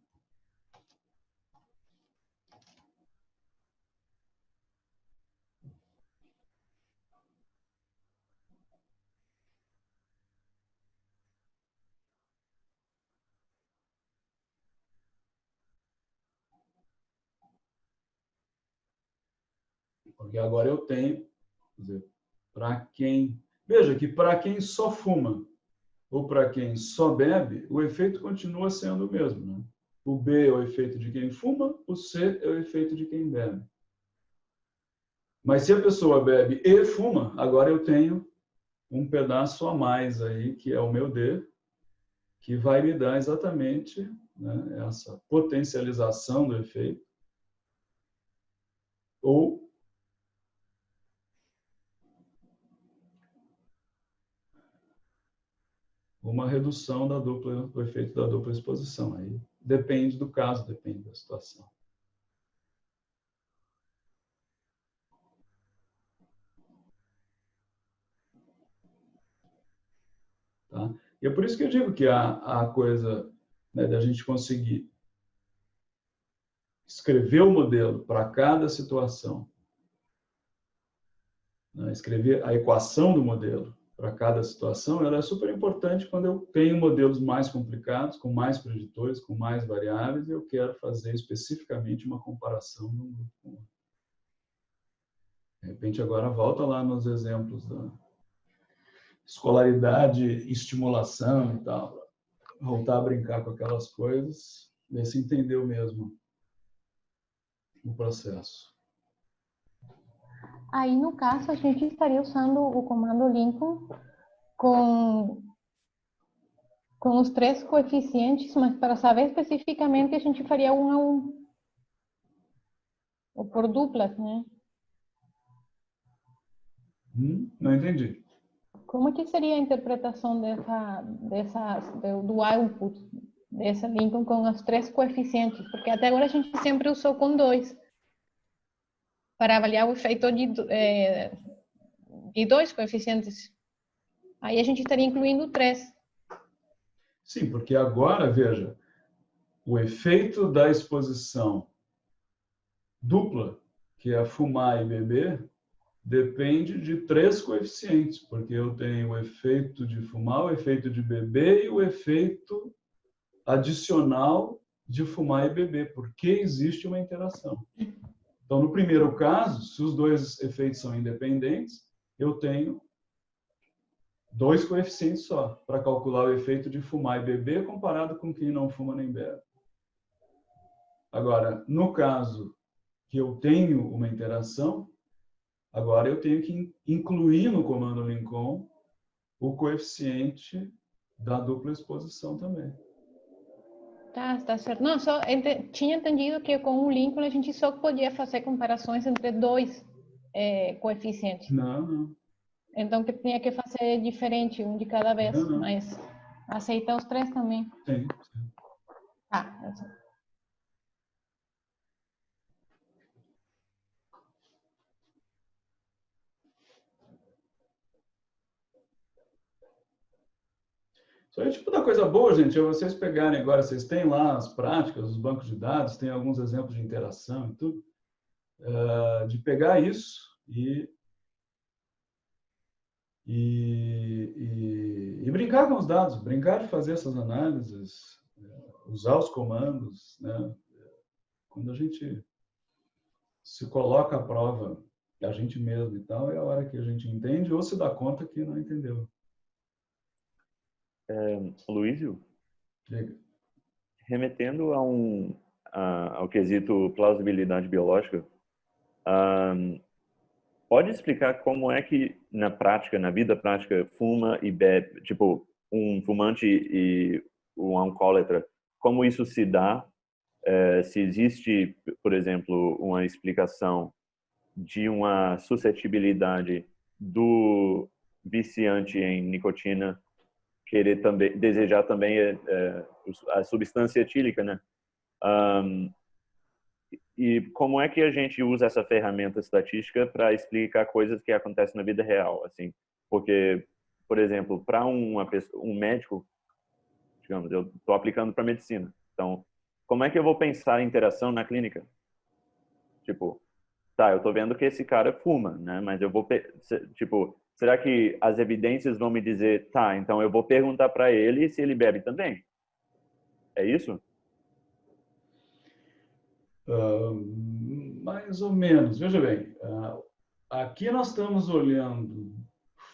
A: Porque agora eu tenho, para quem... Veja que para quem só fuma ou para quem só bebe, o efeito continua sendo o mesmo, né? O B é o efeito de quem fuma, o C é o efeito de quem bebe. Mas se a pessoa bebe e fuma, agora eu tenho um pedaço a mais aí, que é o meu D, que vai me dar exatamente, né, essa potencialização do efeito, ou uma redução do efeito da dupla exposição. Aí depende do caso, depende da situação. Tá? E é por isso que eu digo que a coisa, né, da gente conseguir escrever o modelo para cada situação, né, escrever a equação do modelo para cada situação, ela é super importante quando eu tenho modelos mais complicados, com mais preditores, com mais variáveis, e eu quero fazer especificamente uma comparação de um grupo com outro. De repente, agora volta lá nos exemplos da escolaridade, estimulação e tal, voltar a brincar com aquelas coisas, ver se entendeu mesmo o processo.
D: Aí, no caso, a gente estaria usando o comando Lincoln com os 3 coeficientes, mas para saber especificamente a gente faria 1 a 1. Ou por duplas, né?
A: Não entendi.
D: Como que seria a interpretação do output dessa Lincoln com os 3 coeficientes? Porque até agora a gente sempre usou com 2 para avaliar o efeito de 2 coeficientes. Aí a gente estaria incluindo 3.
A: Sim, porque agora, veja, o efeito da exposição dupla, que é fumar e beber, depende de 3 coeficientes, porque eu tenho o efeito de fumar, o efeito de beber e o efeito adicional de fumar e beber, porque existe uma interação. Então, no primeiro caso, se os 2 efeitos são independentes, eu tenho 2 coeficientes só, para calcular o efeito de fumar e beber comparado com quem não fuma nem bebe. Agora, no caso que eu tenho uma interação, agora eu tenho que incluir no comando Lincoln o coeficiente da dupla exposição também.
D: Tá certo. Não, só tinha entendido que com o Lincoln a gente só podia fazer comparações entre 2 coeficientes.
A: Não.
D: Então que tinha que fazer diferente, um de cada vez,
A: Não.
D: mas aceitar os 3 também.
A: Sim.
D: Tá.
A: Isso aí é tipo da coisa boa, gente, é vocês pegarem agora, vocês têm lá as práticas, os bancos de dados, tem alguns exemplos de interação e tudo, de pegar isso e brincar com os dados, brincar de fazer essas análises, usar os comandos, né? Quando a gente se coloca à prova a gente mesmo e tal, é a hora que a gente entende ou se dá conta que não entendeu.
C: Luísio,
A: Diga.
C: remetendo ao quesito plausibilidade biológica, pode explicar como é que na prática, na vida prática, fuma e bebe, tipo, um fumante e um alcoólatra, como isso se dá? Se existe, por exemplo, uma explicação de uma suscetibilidade do viciante em nicotina querer também desejar também a substância etílica, né? E como é que a gente usa essa ferramenta estatística para explicar coisas que acontecem na vida real, assim? Porque, por exemplo, para um médico, digamos, eu estou aplicando para medicina, então como é que eu vou pensar em interação na clínica? Tipo, tá, eu tô vendo que esse cara fuma, né? Mas eu vou, tipo, será que as evidências vão me dizer, tá, então eu vou perguntar para ele se ele bebe também? É isso?
A: Mais ou menos. Veja bem, aqui nós estamos olhando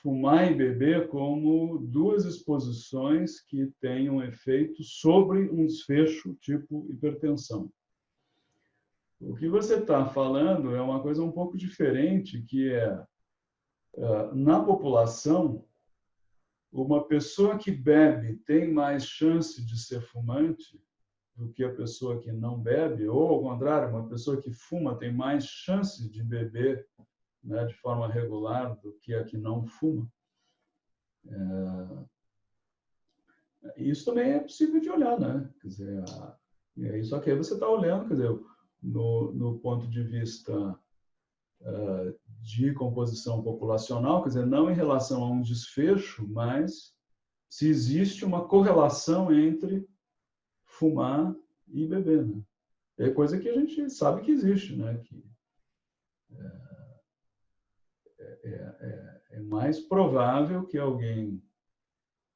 A: fumar e beber como duas exposições que têm um efeito sobre um desfecho tipo hipertensão. O que você está falando é uma coisa um pouco diferente, que é, na população, uma pessoa que bebe tem mais chance de ser fumante do que a pessoa que não bebe, ou, ao contrário, uma pessoa que fuma tem mais chance de beber, né, de forma regular do que a que não fuma. Isso também é possível de olhar, né? Quer dizer, só que aí você está olhando, quer dizer, no ponto de vista de composição populacional, quer dizer, não em relação a um desfecho, mas se existe uma correlação entre fumar e beber, né? É coisa que a gente sabe que existe, né? Que é mais provável que alguém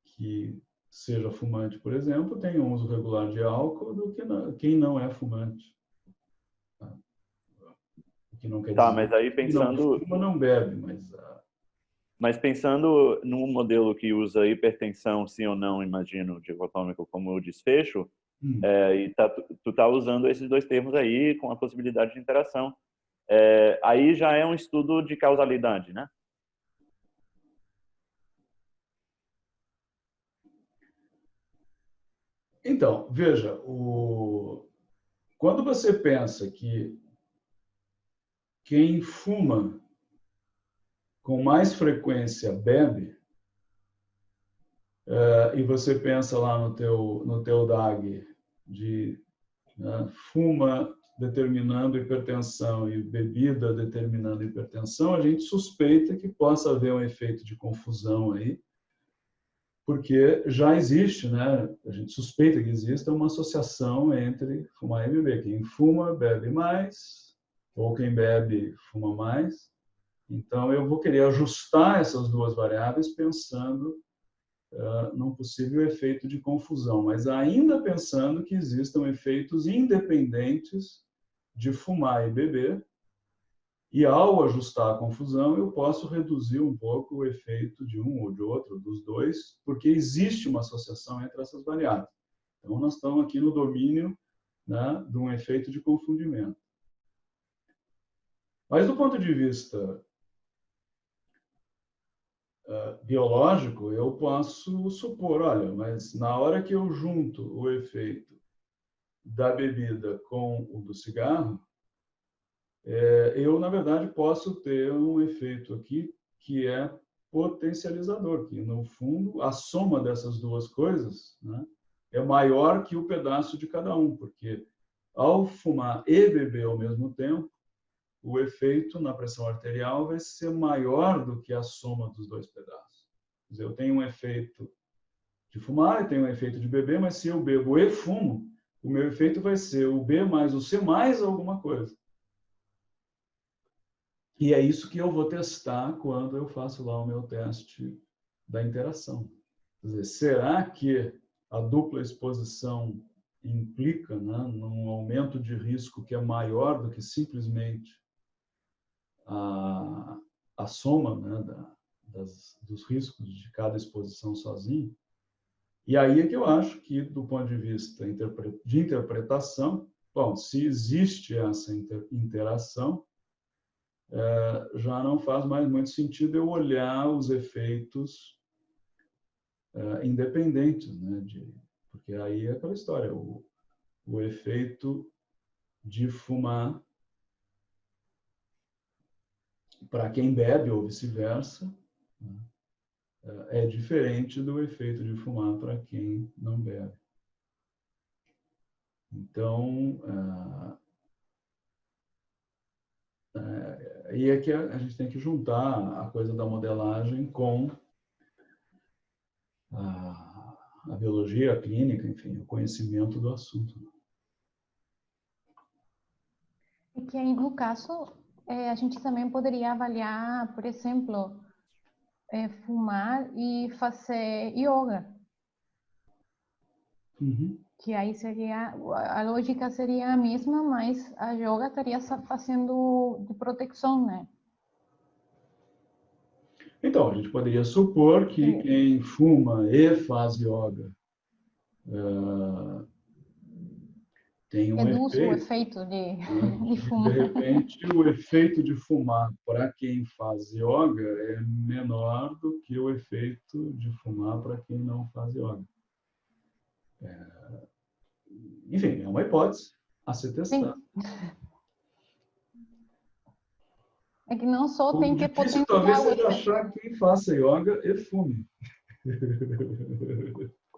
A: que seja fumante, por exemplo, tenha um uso regular de álcool do que quem não é fumante. O que não quer dizer
C: Mas aí pensando...
A: Não fuma, não bebe,
C: Mas pensando num modelo que usa hipertensão, sim ou não, imagino, dicotômico como desfecho, e tu tá usando esses dois termos aí com a possibilidade de interação. Aí já é um estudo de causalidade, né?
A: Então, veja, quando você pensa que quem fuma com mais frequência bebe, e você pensa lá no teu DAG de fuma determinando hipertensão e bebida determinando hipertensão, a gente suspeita que possa haver um efeito de confusão aí, porque já existe, né? A gente suspeita que exista uma associação entre fumar e beber. Quem fuma, bebe mais, ou quem bebe, fuma mais. Então, eu vou querer ajustar essas duas variáveis pensando num possível efeito de confusão, mas ainda pensando que existam efeitos independentes de fumar e beber, e ao ajustar a confusão, eu posso reduzir um pouco o efeito de um ou de outro, dos dois, porque existe uma associação entre essas variáveis. Então, nós estamos aqui no domínio, né, de um efeito de confundimento. Mas, do ponto de vista biológico, eu posso supor, olha, mas na hora que eu junto o efeito da bebida com o do cigarro, eu, na verdade, posso ter um efeito aqui que é potencializador, que, no fundo, a soma dessas duas coisas, né, é maior que o pedaço de cada um, porque ao fumar e beber ao mesmo tempo, o efeito na pressão arterial vai ser maior do que a soma dos dois pedaços. Quer dizer, eu tenho um efeito de fumar e tenho um efeito de beber, mas se eu bebo e fumo, o meu efeito vai ser o B mais o C mais alguma coisa. E é isso que eu vou testar quando eu faço lá o meu teste da interação. Quer dizer, será que a dupla exposição implica, né, num aumento de risco que é maior do que simplesmente a soma, né, dos riscos de cada exposição sozinho. E aí é que eu acho que, do ponto de vista de interpretação, bom, se existe essa interação, já não faz mais muito sentido eu olhar os efeitos independentes, né, porque aí é aquela história, o efeito de fumar para quem bebe ou vice-versa, né, é diferente do efeito de fumar para quem não bebe. Então, aí é que a gente tem que juntar a coisa da modelagem com a biologia, a clínica, enfim, o conhecimento do assunto.
D: E que aí, no caso, a gente também poderia avaliar, por exemplo, fumar e fazer yoga.
A: Uhum.
D: Que aí seria, a lógica seria a mesma, mas a yoga estaria fazendo de proteção, né?
A: Então, a gente poderia supor que quem fuma e faz yoga tem um
D: reduz o
A: efeito,
D: efeito de
A: de
D: fumar.
A: repente, o efeito de fumar para quem faz yoga é menor do que o efeito de fumar para quem não faz yoga. Enfim, é uma hipótese a ser testada.
D: É que não só
A: O
D: tem que
A: difícil talvez
D: potenciar o
A: seja
D: efeito.
A: achar quem faça yoga e fume.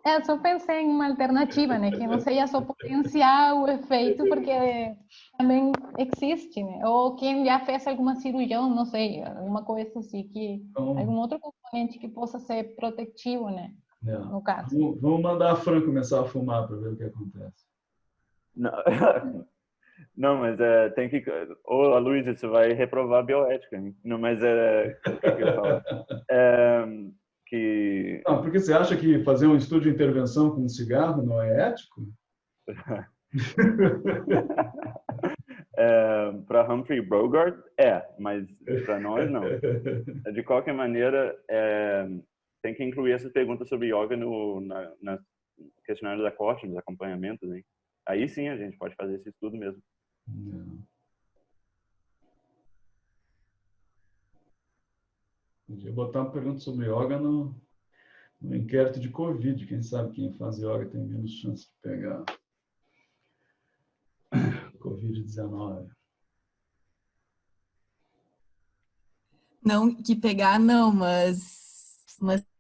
D: Eu só pensei em uma alternativa, né? Que não seja só potenciar o efeito, porque também existe, né? Ou quem já fez alguma cirurgia, não sei, alguma coisa assim, algum outro componente que possa ser protetivo, né? No caso.
A: Vamos mandar a Fran começar a fumar para ver o que acontece.
C: Não, não, mas tem que... Ô, Luísa, você vai reprovar a bioética, hein? Não, mas o que eu ia falar?
A: Não, porque você acha que fazer um estudo de intervenção com um cigarro não é ético?
C: Para Humphrey Bogart, mas para nós, não. De qualquer maneira, tem que incluir essas perguntas sobre yoga na questionário da corte, nos acompanhamentos, hein? Aí sim a gente pode fazer esse estudo mesmo.
A: Não. Podia botar uma pergunta sobre yoga no inquérito de Covid. Quem sabe quem faz yoga tem menos chance de pegar Covid-19.
I: Não que pegar, não, mas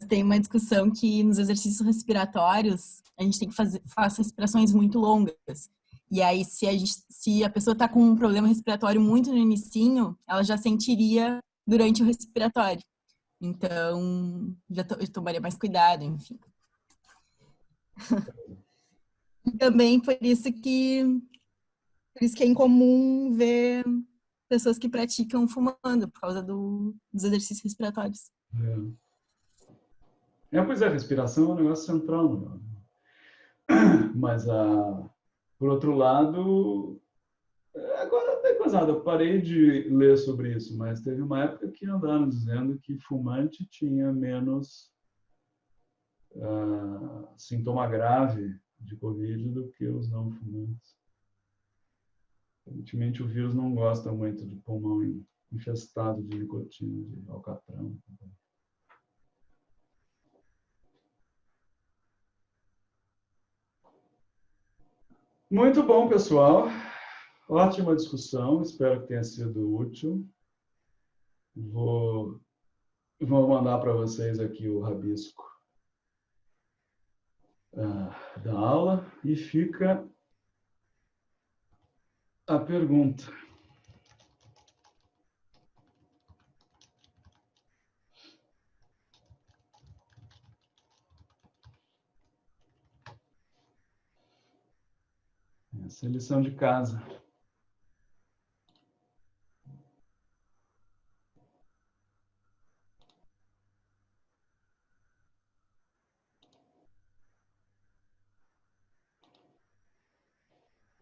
I: tem uma discussão que nos exercícios respiratórios a gente tem que fazer respirações muito longas. E aí, se a pessoa está com um problema respiratório muito no inicinho, ela já sentiria durante o respiratório. Então, eu tomaria mais cuidado, enfim. Também por isso que é incomum ver pessoas que praticam fumando, por causa dos exercícios respiratórios.
A: Pois é, respiração é um negócio central. Né? Mas, por outro lado, agora tem coisa nada, eu parei de ler sobre isso, mas teve uma época que andaram dizendo que fumante tinha menos sintoma grave de Covid do que os não fumantes. Evidentemente, o vírus não gosta muito de pulmão infestado de nicotina, de alcatrão. Muito bom, pessoal. Ótima discussão. Espero que tenha sido útil. Vou mandar para vocês aqui o rabisco da aula e fica a pergunta. Essa é a lição de casa.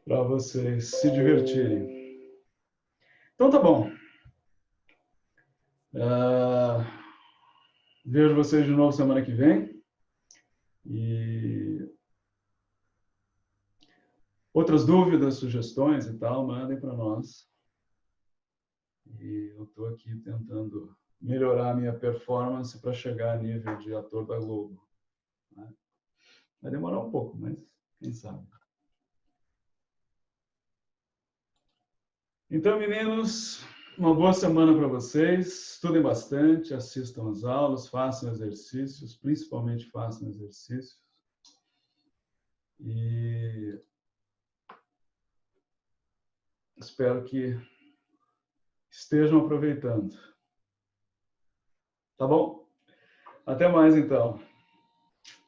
A: para vocês se divertirem. Então tá bom. Vejo vocês de novo semana que vem. E outras dúvidas, sugestões e tal, mandem para nós. E eu estou aqui tentando melhorar a minha performance para chegar a nível de ator da Globo. Vai demorar um pouco, mas quem sabe. Então, meninos, uma boa semana para vocês. Estudem bastante, assistam às aulas, façam exercícios, principalmente façam exercícios. E espero que estejam aproveitando. Tá bom? Até mais, então.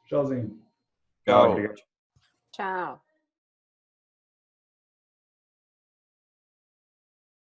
A: Tchauzinho.
E: Tchau.
B: Obrigado.
G: Tchau.